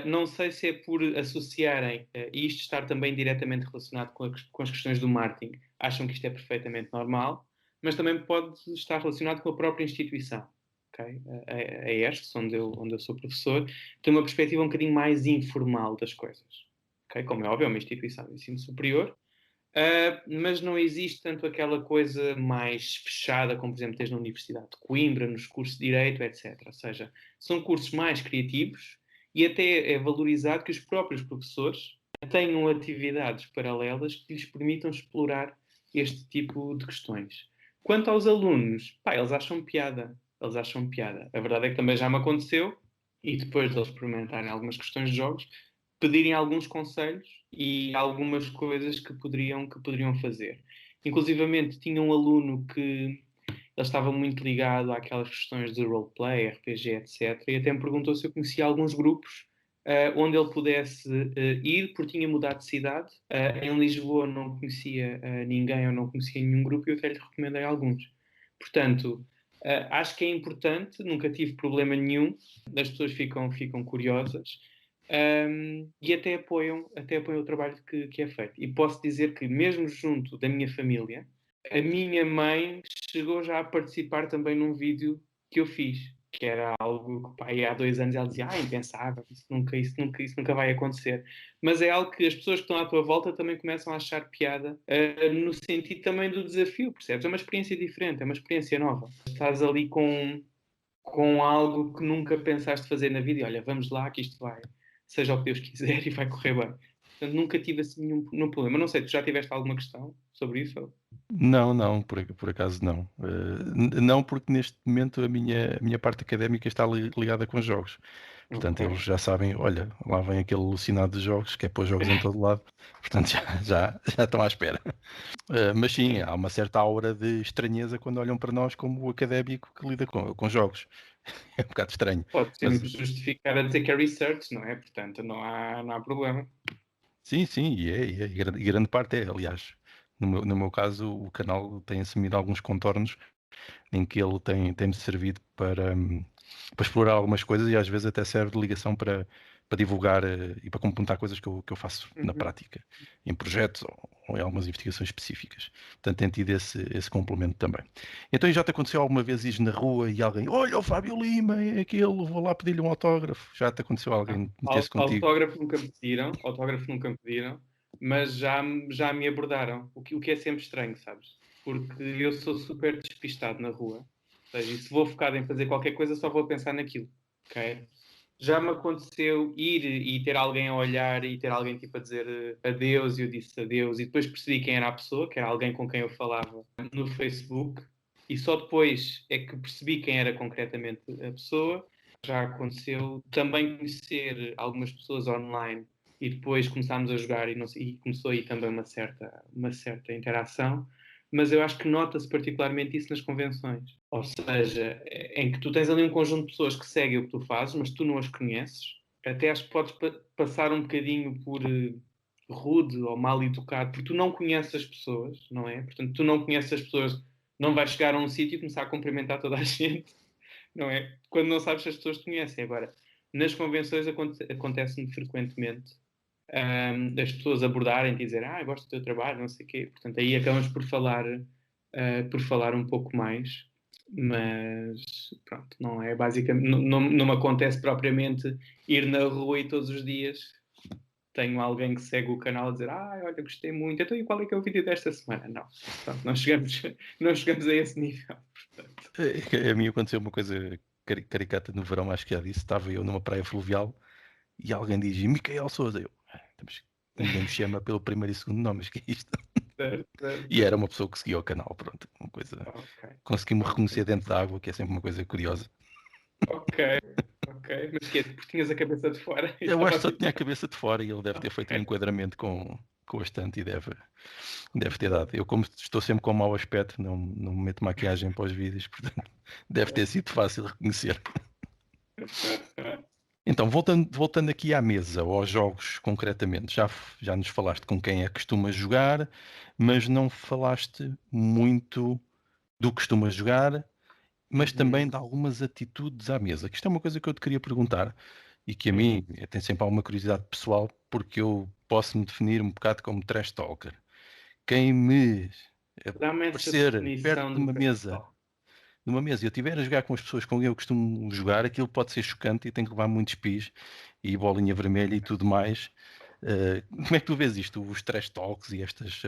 Não sei se é por associarem e isto estar também diretamente relacionado com as questões do marketing, acham que isto é perfeitamente normal, mas também pode estar relacionado com a própria instituição. Okay? A ERSC, onde eu sou professor, tem uma perspectiva um bocadinho mais informal das coisas. Okay? Como é óbvio, é uma instituição de ensino superior, mas não existe tanto aquela coisa mais fechada, como por exemplo tens na Universidade de Coimbra, nos cursos de Direito, etc. Ou seja, são cursos mais criativos e até é valorizado que os próprios professores tenham atividades paralelas que lhes permitam explorar este tipo de questões. Quanto aos alunos, pá, eles acham piada. Eles acham piada. A verdade é que também já me aconteceu, e depois de eles experimentarem algumas questões de jogos, pedirem alguns conselhos e algumas coisas que poderiam fazer. Inclusivamente, tinha um aluno que ele estava muito ligado àquelas questões de roleplay, RPG, etc. E até me perguntou se eu conhecia alguns grupos onde ele pudesse ir, porque tinha mudado de cidade. Em Lisboa não conhecia ninguém ou não conhecia nenhum grupo e eu até lhe recomendei alguns. Portanto, acho que é importante, nunca tive problema nenhum, as pessoas ficam curiosas e até apoiam o trabalho que é feito. E posso dizer que, mesmo junto da minha família, a minha mãe chegou já a participar também num vídeo que eu fiz, que era algo que pá, há 2 anos ela dizia, impensável, isso nunca vai acontecer. Mas é algo que as pessoas que estão à tua volta também começam a achar piada, no sentido também do desafio, percebes? É uma experiência diferente, é uma experiência nova. Estás ali com algo que nunca pensaste fazer na vida e olha, vamos lá que isto vai, seja o que Deus quiser e vai correr bem. Portanto, nunca tive assim nenhum problema. Não sei, tu já tiveste alguma questão sobre isso? Não, não, por acaso não. Não, porque neste momento a minha parte académica está ligada com jogos. Portanto, eles Ok. já sabem, olha, lá vem aquele alucinado de jogos, que é pôr jogos em todo lado. Portanto, já estão à espera. Mas sim, há uma certa aura de estranheza quando olham para nós como o académico que lida com jogos. É um bocado estranho. Pode Mas sempre justificar a dizer que é research, não é? Portanto, não há problema. sim, e grande parte é, aliás. No meu caso, o canal tem assumido alguns contornos em que ele tem-me servido para explorar algumas coisas e às vezes até serve de ligação para divulgar e para complementar coisas que eu faço na Uhum. prática, em projetos ou em algumas investigações específicas. Portanto, tem tido esse complemento também. Então, já te aconteceu alguma vez ir na rua e alguém, olha o Fábio Lima, é aquele, vou lá pedir-lhe um autógrafo. Já te aconteceu alguém meter-se contigo? Autógrafo nunca me pediram, mas já me abordaram, o que é sempre estranho, sabes? Porque eu sou super despistado na rua. Ou seja, e se vou focado em fazer qualquer coisa, só vou pensar naquilo, ok? Já me aconteceu ir e ter alguém a olhar e ter alguém tipo a dizer adeus e eu disse adeus e depois percebi quem era a pessoa, que era alguém com quem eu falava no Facebook e só depois é que percebi quem era concretamente a pessoa. Já aconteceu também conhecer algumas pessoas online e depois começámos a jogar e começou aí também uma certa interação, mas eu acho que nota-se particularmente isso nas convenções. Ou seja, em que tu tens ali um conjunto de pessoas que seguem o que tu fazes, mas tu não as conheces. Até acho que podes passar um bocadinho por rude ou mal educado, porque tu não conheces as pessoas, não é? Portanto, tu não conheces as pessoas, não vais chegar a um sítio e começar a cumprimentar toda a gente, não é? Quando não sabes se as pessoas te conhecem. Agora, nas convenções acontece-me frequentemente as pessoas abordarem e dizer gosto do teu trabalho, não sei o quê. Portanto, aí acabamos por falar um pouco mais. Mas pronto, não é basicamente, não me acontece propriamente ir na rua e todos os dias tenho alguém que segue o canal a dizer olha, gostei muito, então e qual é que é o vídeo desta semana? Não, pronto, não chegamos a esse nível, portanto. A mim aconteceu uma coisa caricata no verão, acho que já disse. Estava eu numa praia fluvial e alguém diz Micael Souza. Eu, ninguém me chama pelo primeiro e segundo nome, mas que é isto? Certo, certo, E era certo. uma pessoa que seguia o canal, pronto. Uma coisa. Ok, Consegui-me ok, reconhecer dentro da água, que é sempre uma coisa curiosa. ok, ok, mas que é, porque tinhas a cabeça de fora e Eu estava acho que só assim. tinha a cabeça de fora e ele deve ter feito um Ok, enquadramento com a estante e deve ter dado. Eu, como estou sempre com mau aspecto, não meto maquiagem para os vídeos, portanto, deve ter sido fácil reconhecer. Então, voltando aqui à mesa, ou aos jogos concretamente, já nos falaste com quem é que costumas jogar, mas não falaste muito do que costumas jogar, mas também Uhum. de algumas atitudes à mesa, que isto é uma coisa que eu te queria perguntar e que a mim Uhum. tem sempre alguma curiosidade pessoal, porque eu posso me definir um bocado como trash talker. Quem me Dá-me essa aparecer perto definição de de uma mesa, pessoal. e eu estiver a jogar com as pessoas com quem eu costumo jogar, aquilo pode ser chocante e tem que levar muitos pis e bolinha vermelha e tudo mais. Como é que tu vês isto, os trash talks e estas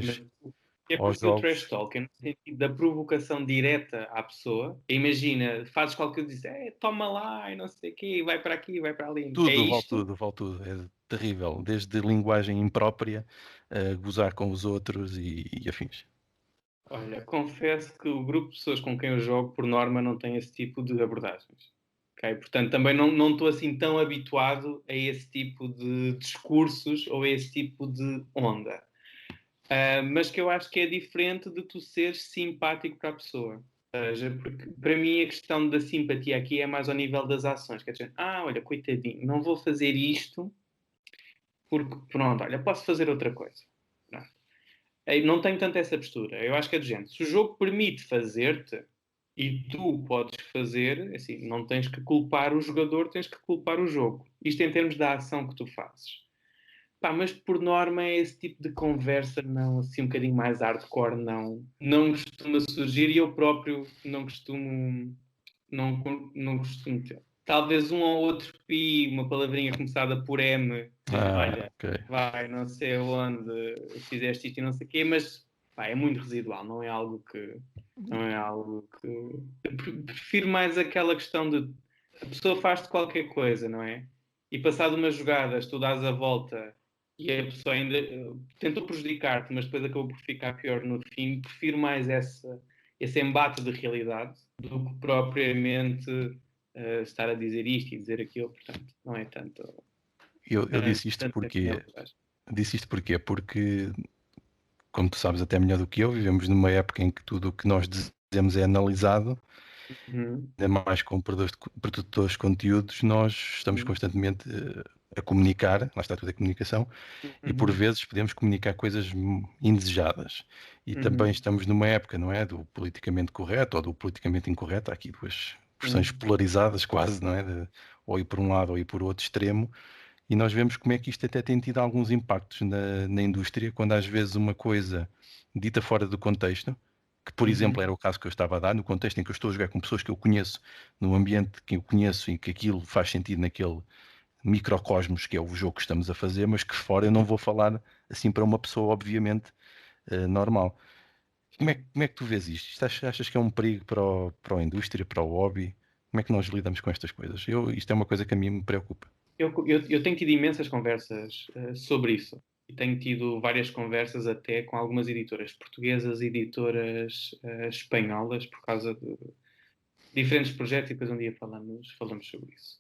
Mas abordagens o que é aos porque o trash jogos? talk é no sentido da provocação direta à pessoa. Imagina, fazes qualquer coisa e dizes, toma lá e não sei o quê, e vai para aqui, vai para ali. É Tudo, vale isto? tudo, vale tudo. É terrível. Desde linguagem imprópria, gozar com os outros e afins. Olha, confesso que o grupo de pessoas com quem eu jogo, por norma, não tem esse tipo de abordagens. Ok? Portanto, também não estou assim tão habituado a esse tipo de discursos ou a esse tipo de onda. Mas que eu acho que é diferente de tu seres simpático para a pessoa. Ou seja, porque para mim a questão da simpatia aqui é mais ao nível das ações. Quer dizer, olha, coitadinho, não vou fazer isto porque, pronto, olha, posso fazer outra coisa. Pronto. Aí não tenho tanto essa postura. Eu acho que é do género. Se o jogo permite fazer-te e tu podes fazer, assim, não tens que culpar o jogador, tens que culpar o jogo. Isto em termos da ação que tu fazes. Pá, mas por norma é esse tipo de conversa, não, assim um bocadinho mais hardcore, não costuma surgir e eu próprio não, não costumo ter. Talvez um ou outro pi, uma palavrinha começada por M, olha, Ok. vai, não sei onde, fizeste isto e não sei o quê, mas pá, é muito residual, não é algo que, eu prefiro mais aquela questão de a pessoa faz-te qualquer coisa, não é? E passado umas jogadas, tu dás a volta e a pessoa ainda tentou prejudicar-te, mas depois acabou por ficar pior no fim. Prefiro mais esse embate de realidade do que propriamente estar a dizer isto e dizer aquilo. Portanto, não é tanto, Eu disse isto tanto a minha porque abordagem. disse isto porquê? Porque, como tu sabes até melhor do que eu, vivemos numa época em que tudo o que nós dizemos é analisado, Uhum, ainda mais como produtores de conteúdos, nós estamos uhum, constantemente a comunicar, lá está tudo a comunicação, e por uhum, vezes podemos comunicar coisas indesejadas. E também uhum, estamos numa época, não é? Do politicamente correto ou do politicamente incorreto. Há aqui duas versões uhum, polarizadas, quase, não é? Ou ir por um lado ou ir por outro extremo. E nós vemos como é que isto até tem tido alguns impactos na indústria, quando às vezes uma coisa dita fora do contexto, que por exemplo uhum, era o caso que eu estava a dar, no contexto em que eu estou a jogar com pessoas que eu conheço, no ambiente que eu conheço e que aquilo faz sentido naquele microcosmos que é o jogo que estamos a fazer, mas que fora eu não vou falar assim para uma pessoa, obviamente, normal. sim. Como é que tu vês isto? Achas que é um perigo para a indústria, para o hobby? Como é que nós lidamos com estas coisas? Isto é uma coisa que a mim me preocupa. Eu tenho tido imensas conversas sobre isso. E tenho tido várias conversas até com algumas editoras portuguesas, editoras espanholas, por causa de diferentes projetos, e depois um dia falamos sobre isso.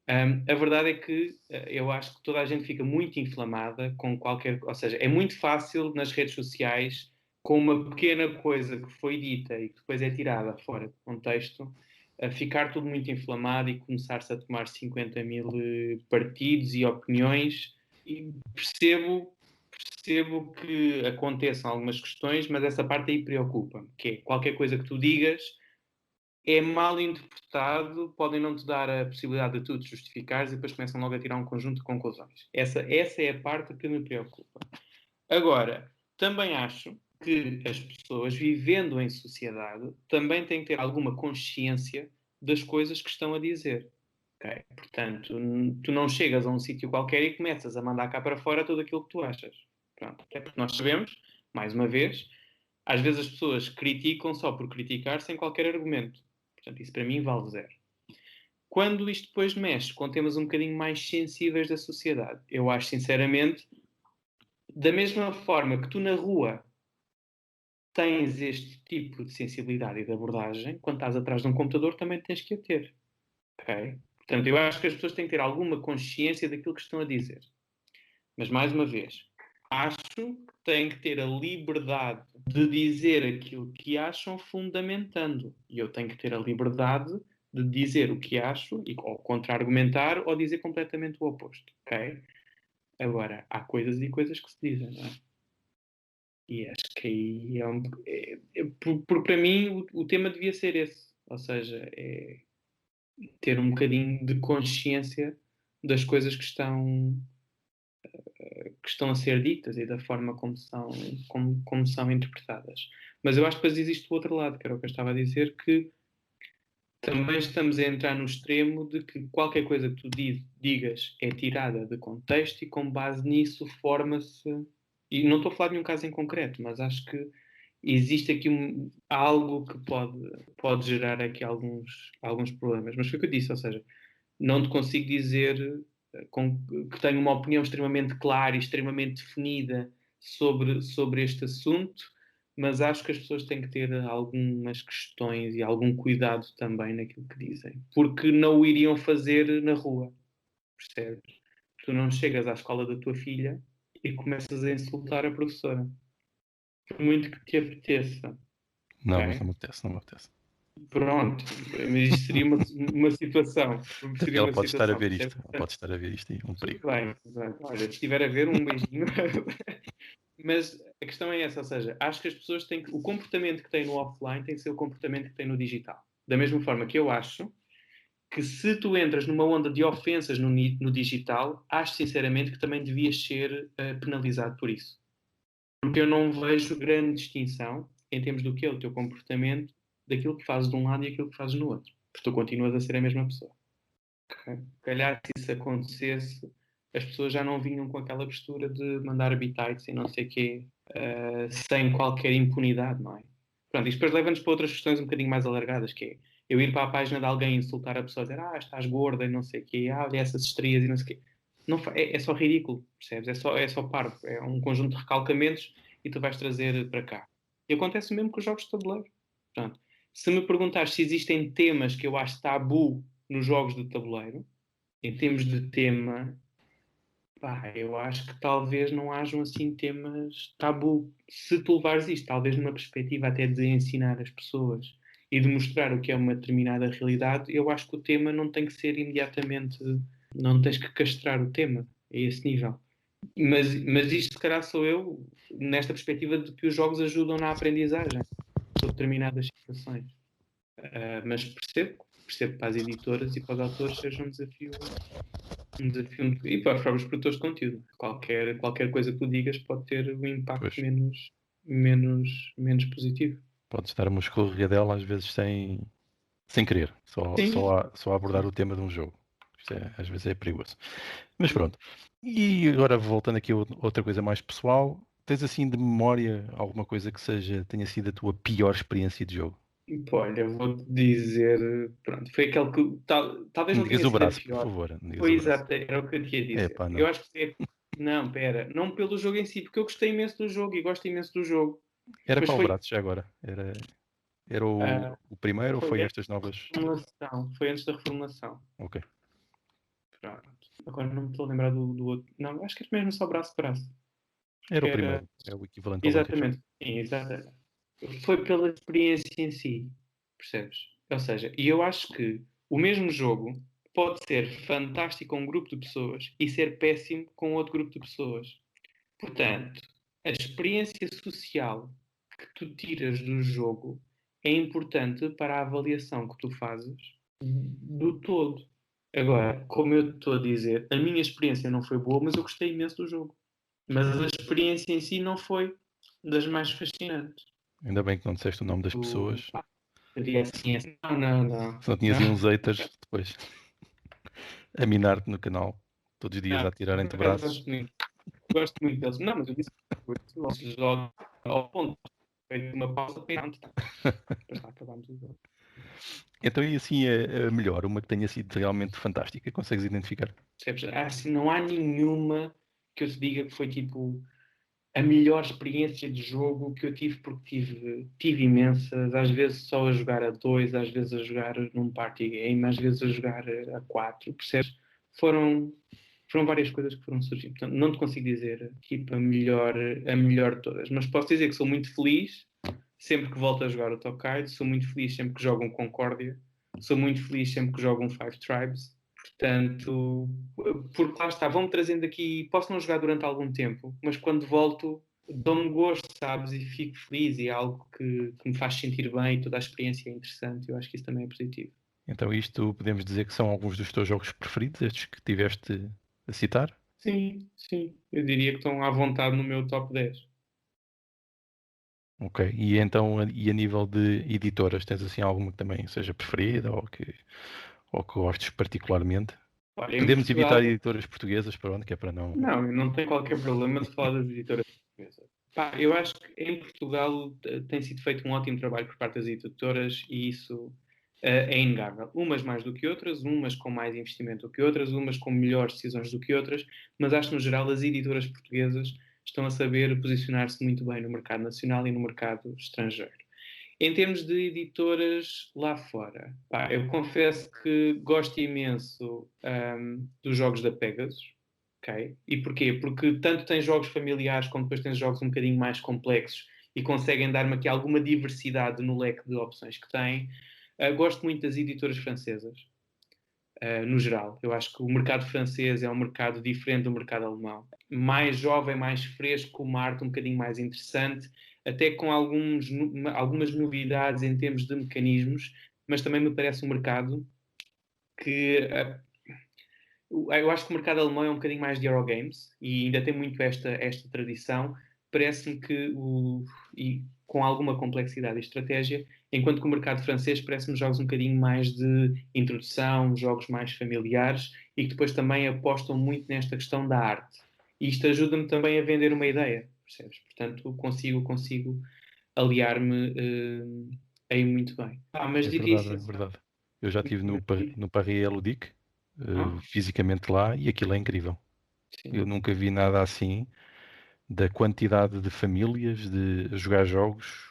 A verdade é que eu acho que toda a gente fica muito inflamada com qualquer. Ou seja, é muito fácil nas redes sociais, com uma pequena coisa que foi dita e que depois é tirada fora de contexto, ficar tudo muito inflamado e começar-se a tomar 50 mil partidos e opiniões. E percebo que aconteçam algumas questões, mas essa parte aí preocupa-me, que é qualquer coisa que tu digas é mal interpretado, podem não te dar a possibilidade de tu te justificares e depois começam logo a tirar um conjunto de conclusões. Essa é a parte que me preocupa. Agora, também acho que as pessoas, vivendo em sociedade, também têm que ter alguma consciência das coisas que estão a dizer. Okay? Portanto, tu não chegas a um sítio qualquer e começas a mandar cá para fora tudo aquilo que tu achas. Pronto. É porque nós sabemos, mais uma vez, às vezes as pessoas criticam só por criticar sem qualquer argumento. Portanto, isso para mim vale zero. Quando isto depois mexe com temas um bocadinho mais sensíveis da sociedade, eu acho sinceramente, da mesma forma que tu na rua tens este tipo de sensibilidade e de abordagem, quando estás atrás de um computador também tens que a ter. Okay? Portanto, eu acho que as pessoas têm que ter alguma consciência daquilo que estão a dizer. Mas, mais uma vez, acho que têm que ter a liberdade de dizer aquilo que acham fundamentando. E eu tenho que ter a liberdade de dizer o que acho, ou contra-argumentar, ou dizer completamente o oposto. Okay? Agora, há coisas e coisas que se dizem, não é? E acho que aí porque para mim o tema devia ser esse. Ou seja, é ter um bocadinho de consciência das coisas que estão a ser ditas e da forma como são interpretadas. Mas eu acho que depois existe o outro lado, que era o que eu estava a dizer, que também estamos a entrar no extremo de que qualquer coisa que tu digas é tirada de contexto e com base nisso forma-se. E não estou a falar de nenhum caso em concreto, mas acho que existe aqui algo que pode gerar aqui alguns problemas. Mas foi o que eu disse, ou seja, não te consigo dizer que tenho uma opinião extremamente clara e extremamente definida sobre este assunto, mas acho que as pessoas têm que ter algumas questões e algum cuidado também naquilo que dizem, porque não o iriam fazer na rua, percebes? Tu não chegas à escola da tua filha e começas a insultar a professora, por muito que te apeteça, Não, mas ok? não me apetece, não me apetece. Pronto, mas isto seria uma situação. Até porque Seria ela uma pode estar a situação. ver isto. Ela pode estar a ver isto e é um Tudo perigo. bem, tudo bem. Olha, se estiver a ver, um beijinho. Mas a questão é essa, ou seja, acho que as pessoas têm que, o comportamento que têm no offline tem que ser o comportamento que têm no digital. Da mesma forma que eu acho que se tu entras numa onda de ofensas no digital, acho sinceramente que também devias ser penalizado por isso. Porque eu não vejo grande distinção em termos do que é o teu comportamento, daquilo que fazes de um lado e aquilo que fazes no outro. Porque tu continuas a ser a mesma pessoa. Okay? Calhar se isso acontecesse, as pessoas já não vinham com aquela postura de mandar bitites e não sei o quê, sem qualquer impunidade, não é? Pronto, isto depois leva-nos para outras questões um bocadinho mais alargadas, que é eu ir para a página de alguém e insultar a pessoa, dizer, estás gorda e não sei o quê, olha essas estrias e não sei o quê. Não, é só ridículo, percebes? É só parvo, é um conjunto de recalcamentos e tu vais trazer para cá. E acontece mesmo com os jogos de tabuleiro. Portanto, se me perguntares se existem temas que eu acho tabu nos jogos de tabuleiro, em termos de tema, pá, eu acho que talvez não hajam assim temas tabu. Se tu levares isto, talvez numa perspectiva até de ensinar as pessoas e de mostrar o que é uma determinada realidade, eu acho que o tema não tem que ser imediatamente, não tens que castrar o tema a esse nível. Mas isto, se calhar, sou eu, nesta perspectiva de que os jogos ajudam na aprendizagem sobre determinadas situações. Mas percebo que para as editoras e para os autores seja um desafio e para os próprios produtores de conteúdo. Qualquer coisa que tu digas pode ter um impacto Pois, menos positivo. pode estar uma escorregadela às vezes sem querer, só, Sim. só a abordar o tema de um jogo. Isto às vezes é perigoso. Mas pronto. E agora voltando aqui a outra coisa mais pessoal, tens assim de memória alguma coisa que tenha sido a tua pior experiência de jogo? Pô, olha, vou-te dizer, pronto, foi aquele que talvez Não não digas tenha o sido a braço, por pior. favor, não digas Foi o braço. exato, era o que eu te ia dizer. Epá, Eu não. acho que não, pera, não pelo jogo em si, porque eu gostei imenso do jogo e gosto imenso do jogo. Era Mas qual foi, braço já agora? Era ah, o primeiro ou foi foi antes estas da novas? reformulação. Foi antes da reformulação. Ok. Pronto. Agora não me estou a lembrar do outro. Não, acho que era mesmo só braço a braço. Era Que o era. primeiro. É o equivalente ao Vanquish Zone. Exatamente. Sim, exatamente. Foi pela experiência em si. Percebes? Ou seja, e eu acho que o mesmo jogo pode ser fantástico com um grupo de pessoas e ser péssimo com outro grupo de pessoas. Portanto, a experiência social que tu tiras do jogo é importante para a avaliação que tu fazes do todo. Agora, como eu estou a dizer, a minha experiência não foi boa, mas eu gostei imenso do jogo. Mas a experiência em si não foi. das mais fascinantes. Ainda bem que não disseste o nome das pessoas. Seria assim, não. Se não tinhas aí uns haters depois a minar-te no canal, todos os dias Não, a por tirarem-te acaso braços. gosto muito deles. Não, mas eu disse que não se joga ao ponto. Feito uma pausa para ir depois lá acabámos o jogo. Então, e assim a melhor, uma que tenha sido realmente fantástica, consegues identificar? Percebes? Assim, não há nenhuma que eu te diga que foi tipo a melhor experiência de jogo que eu tive, porque tive imensas, às vezes só a jogar a dois, às vezes a jogar num party game, às vezes a jogar a quatro, percebes? Foram, foram várias coisas que foram surgindo. Portanto, não te consigo dizer tipo a melhor de todas, mas posso dizer que sou muito feliz sempre que volto a jogar o Tokaido, sou muito feliz sempre que jogo um Concórdia, sou muito feliz sempre que jogo um Five Tribes. Portanto, porque lá está, vão-me trazendo aqui, posso não jogar durante algum tempo, mas quando volto dou-me gosto, sabes, e fico feliz, e é algo que me faz sentir bem, e toda a experiência é interessante, eu acho que isso também é positivo. Então, isto podemos dizer que são alguns dos teus jogos preferidos, estes que tiveste a citar? Sim, sim, eu diria que estão à vontade no meu top 10. Ok. E então, e a nível de editoras, tens assim alguma que também seja preferida ou que gostes particularmente? Olha, em Podemos evitar Portugal, editoras portuguesas, pronto, que é para não. não, eu não tenho qualquer problema de falar das editoras portuguesas. Pá, eu acho que em Portugal tem sido feito um ótimo trabalho por parte das editoras e isso é inegável. Umas mais do que outras, umas com mais investimento do que outras, umas com melhores decisões do que outras, mas acho que no geral as editoras portuguesas estão a saber posicionar-se muito bem no mercado nacional e no mercado estrangeiro. Em termos de editoras lá fora, pá, eu confesso que gosto imenso dos jogos da Pegasus. Ok? E porquê? Porque tanto tem jogos familiares como depois tem jogos um bocadinho mais complexos e conseguem dar-me aqui alguma diversidade no leque de opções que têm. Gosto muito das editoras francesas, no geral. Eu acho que o mercado francês é um mercado diferente do mercado alemão. Mais jovem, mais fresco, uma arte um bocadinho mais interessante, até com algumas novidades em termos de mecanismos, mas também me parece um mercado que eu acho que o mercado alemão é um bocadinho mais de Eurogames e ainda tem muito esta tradição. Parece-me que, e com alguma complexidade e estratégia, enquanto que o mercado francês parece-me jogos um bocadinho mais de introdução, jogos mais familiares e que depois também apostam muito nesta questão da arte. E isto ajuda-me também a vender uma ideia, percebes? Portanto, consigo aliar-me aí muito bem. Mas É diria verdade, é assim, verdade. Eu já estive no Paris Ludique, ah, fisicamente lá, e aquilo é incrível. Eu sim. nunca vi nada assim, da quantidade de famílias de jogar jogos,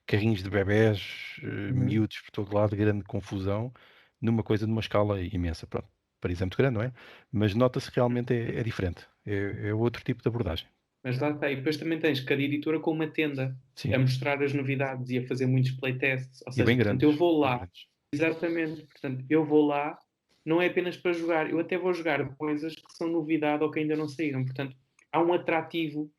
carrinhos de bebés, Uhum. miúdos por todo lado, grande confusão, numa coisa numa escala imensa. Pronto, Paris é muito grande, não é? Mas nota-se que realmente é diferente. É outro tipo de abordagem. Mas lá está. E depois também tens cada editora com uma tenda Sim. a mostrar as novidades e a fazer muitos playtests. Ou E bem seja, portanto, eu grandes. vou Bem lá, grandes. exatamente, portanto, eu vou lá, não é apenas para jogar, eu até vou jogar coisas que são novidade ou que ainda não saíram. Portanto, há um atrativo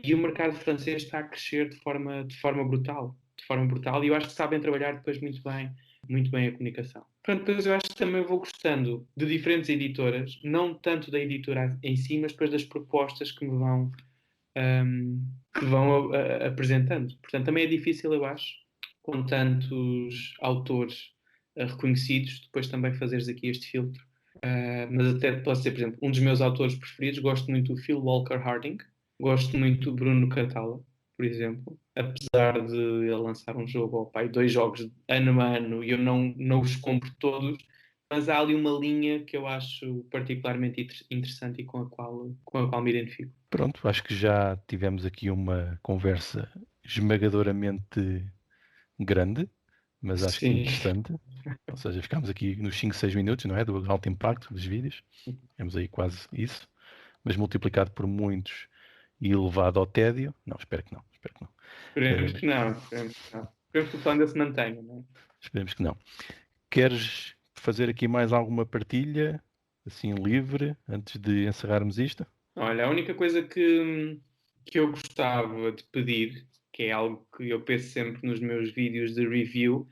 e o mercado francês está a crescer de forma brutal. De forma brutal, e eu acho que sabem trabalhar depois muito bem a comunicação. Portanto, depois eu acho que também vou gostando de diferentes editoras, não tanto da editora em si, mas depois das propostas que vão apresentando. Portanto, também é difícil, eu acho, com tantos autores reconhecidos, depois também fazeres aqui este filtro. Mas até posso dizer, por exemplo, um dos meus autores preferidos, gosto muito do Phil Walker Harding, gosto muito do Bruno Catala, por exemplo, apesar de ele lançar um jogo, oh, pai, 2 jogos ano a ano, e eu não os compro todos, mas há ali uma linha que eu acho particularmente interessante e com a qual me identifico. Pronto, acho que já tivemos aqui uma conversa esmagadoramente grande, mas acho que Sim. interessante. Ou seja, ficámos aqui nos 5, 6 minutos, não é? Do alto impacto dos vídeos. Temos aí quase isso. Mas multiplicado por muitos e elevado ao tédio. Não, espero que não. Espero que não. Esperemos Eh, que não, esperemos que não. Esperemos que o plano ainda se mantenha, não é? esperemos que não. Queres fazer aqui mais alguma partilha, assim livre, antes de encerrarmos isto? Olha, a única coisa que eu gostava de pedir, que é algo que eu penso sempre nos meus vídeos de review,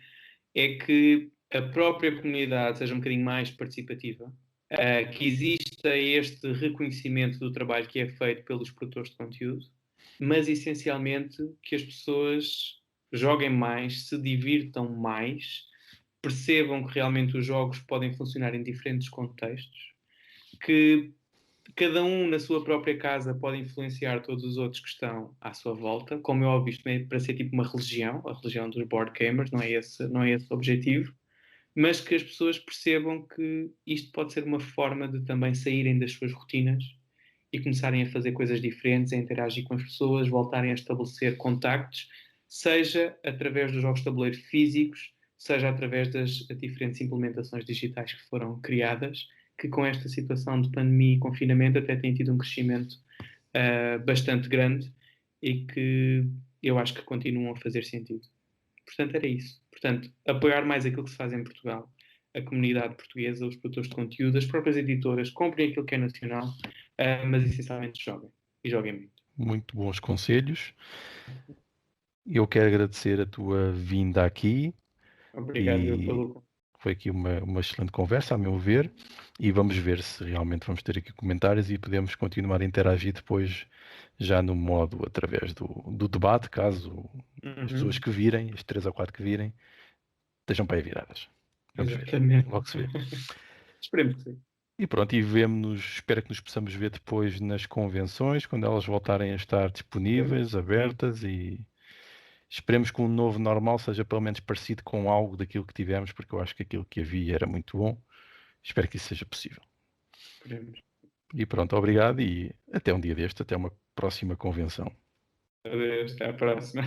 é que a própria comunidade seja um bocadinho mais participativa, que exista este reconhecimento do trabalho que é feito pelos produtores de conteúdo mas essencialmente que as pessoas joguem mais, se divirtam mais, percebam que realmente os jogos podem funcionar em diferentes contextos, que cada um na sua própria casa pode influenciar todos os outros que estão à sua volta. Como é óbvio, isto não é para ser tipo uma religião, a religião dos board gamers, não é esse o objetivo, mas que as pessoas percebam que isto pode ser uma forma de também saírem das suas rotinas e começarem a fazer coisas diferentes, a interagir com as pessoas, voltarem a estabelecer contactos, seja através dos jogos de tabuleiro físicos, seja através das diferentes implementações digitais que foram criadas, que com esta situação de pandemia e confinamento até têm tido um crescimento bastante grande e que eu acho que continuam a fazer sentido. Portanto, era isso. Portanto, apoiar mais aquilo que se faz em Portugal, a comunidade portuguesa, os produtores de conteúdo, as próprias editoras, comprem aquilo que é nacional, mas essencialmente joguem. E joguem muito. Muito bons conselhos. Eu quero agradecer a tua vinda aqui Obrigado eu e pelo. foi aqui uma excelente conversa, a meu ver, e vamos ver se realmente vamos ter aqui comentários e podemos continuar a interagir depois, já no modo através do debate, caso as pessoas Uhum. que virem, as 3 ou 4 que virem, estejam para aí viradas. Vamos ver, Exatamente. logo se vê. Esperemos que sim. E pronto, e vemo-nos, espero que nos possamos ver depois nas convenções, quando elas voltarem a estar disponíveis, Sim. abertas, e esperemos que um novo normal seja pelo menos parecido com algo daquilo que tivemos, porque eu acho que aquilo que havia era muito bom. Espero que isso seja possível. Esperemos. E pronto, obrigado e até um dia deste, até uma próxima convenção. Adeus, até à próxima.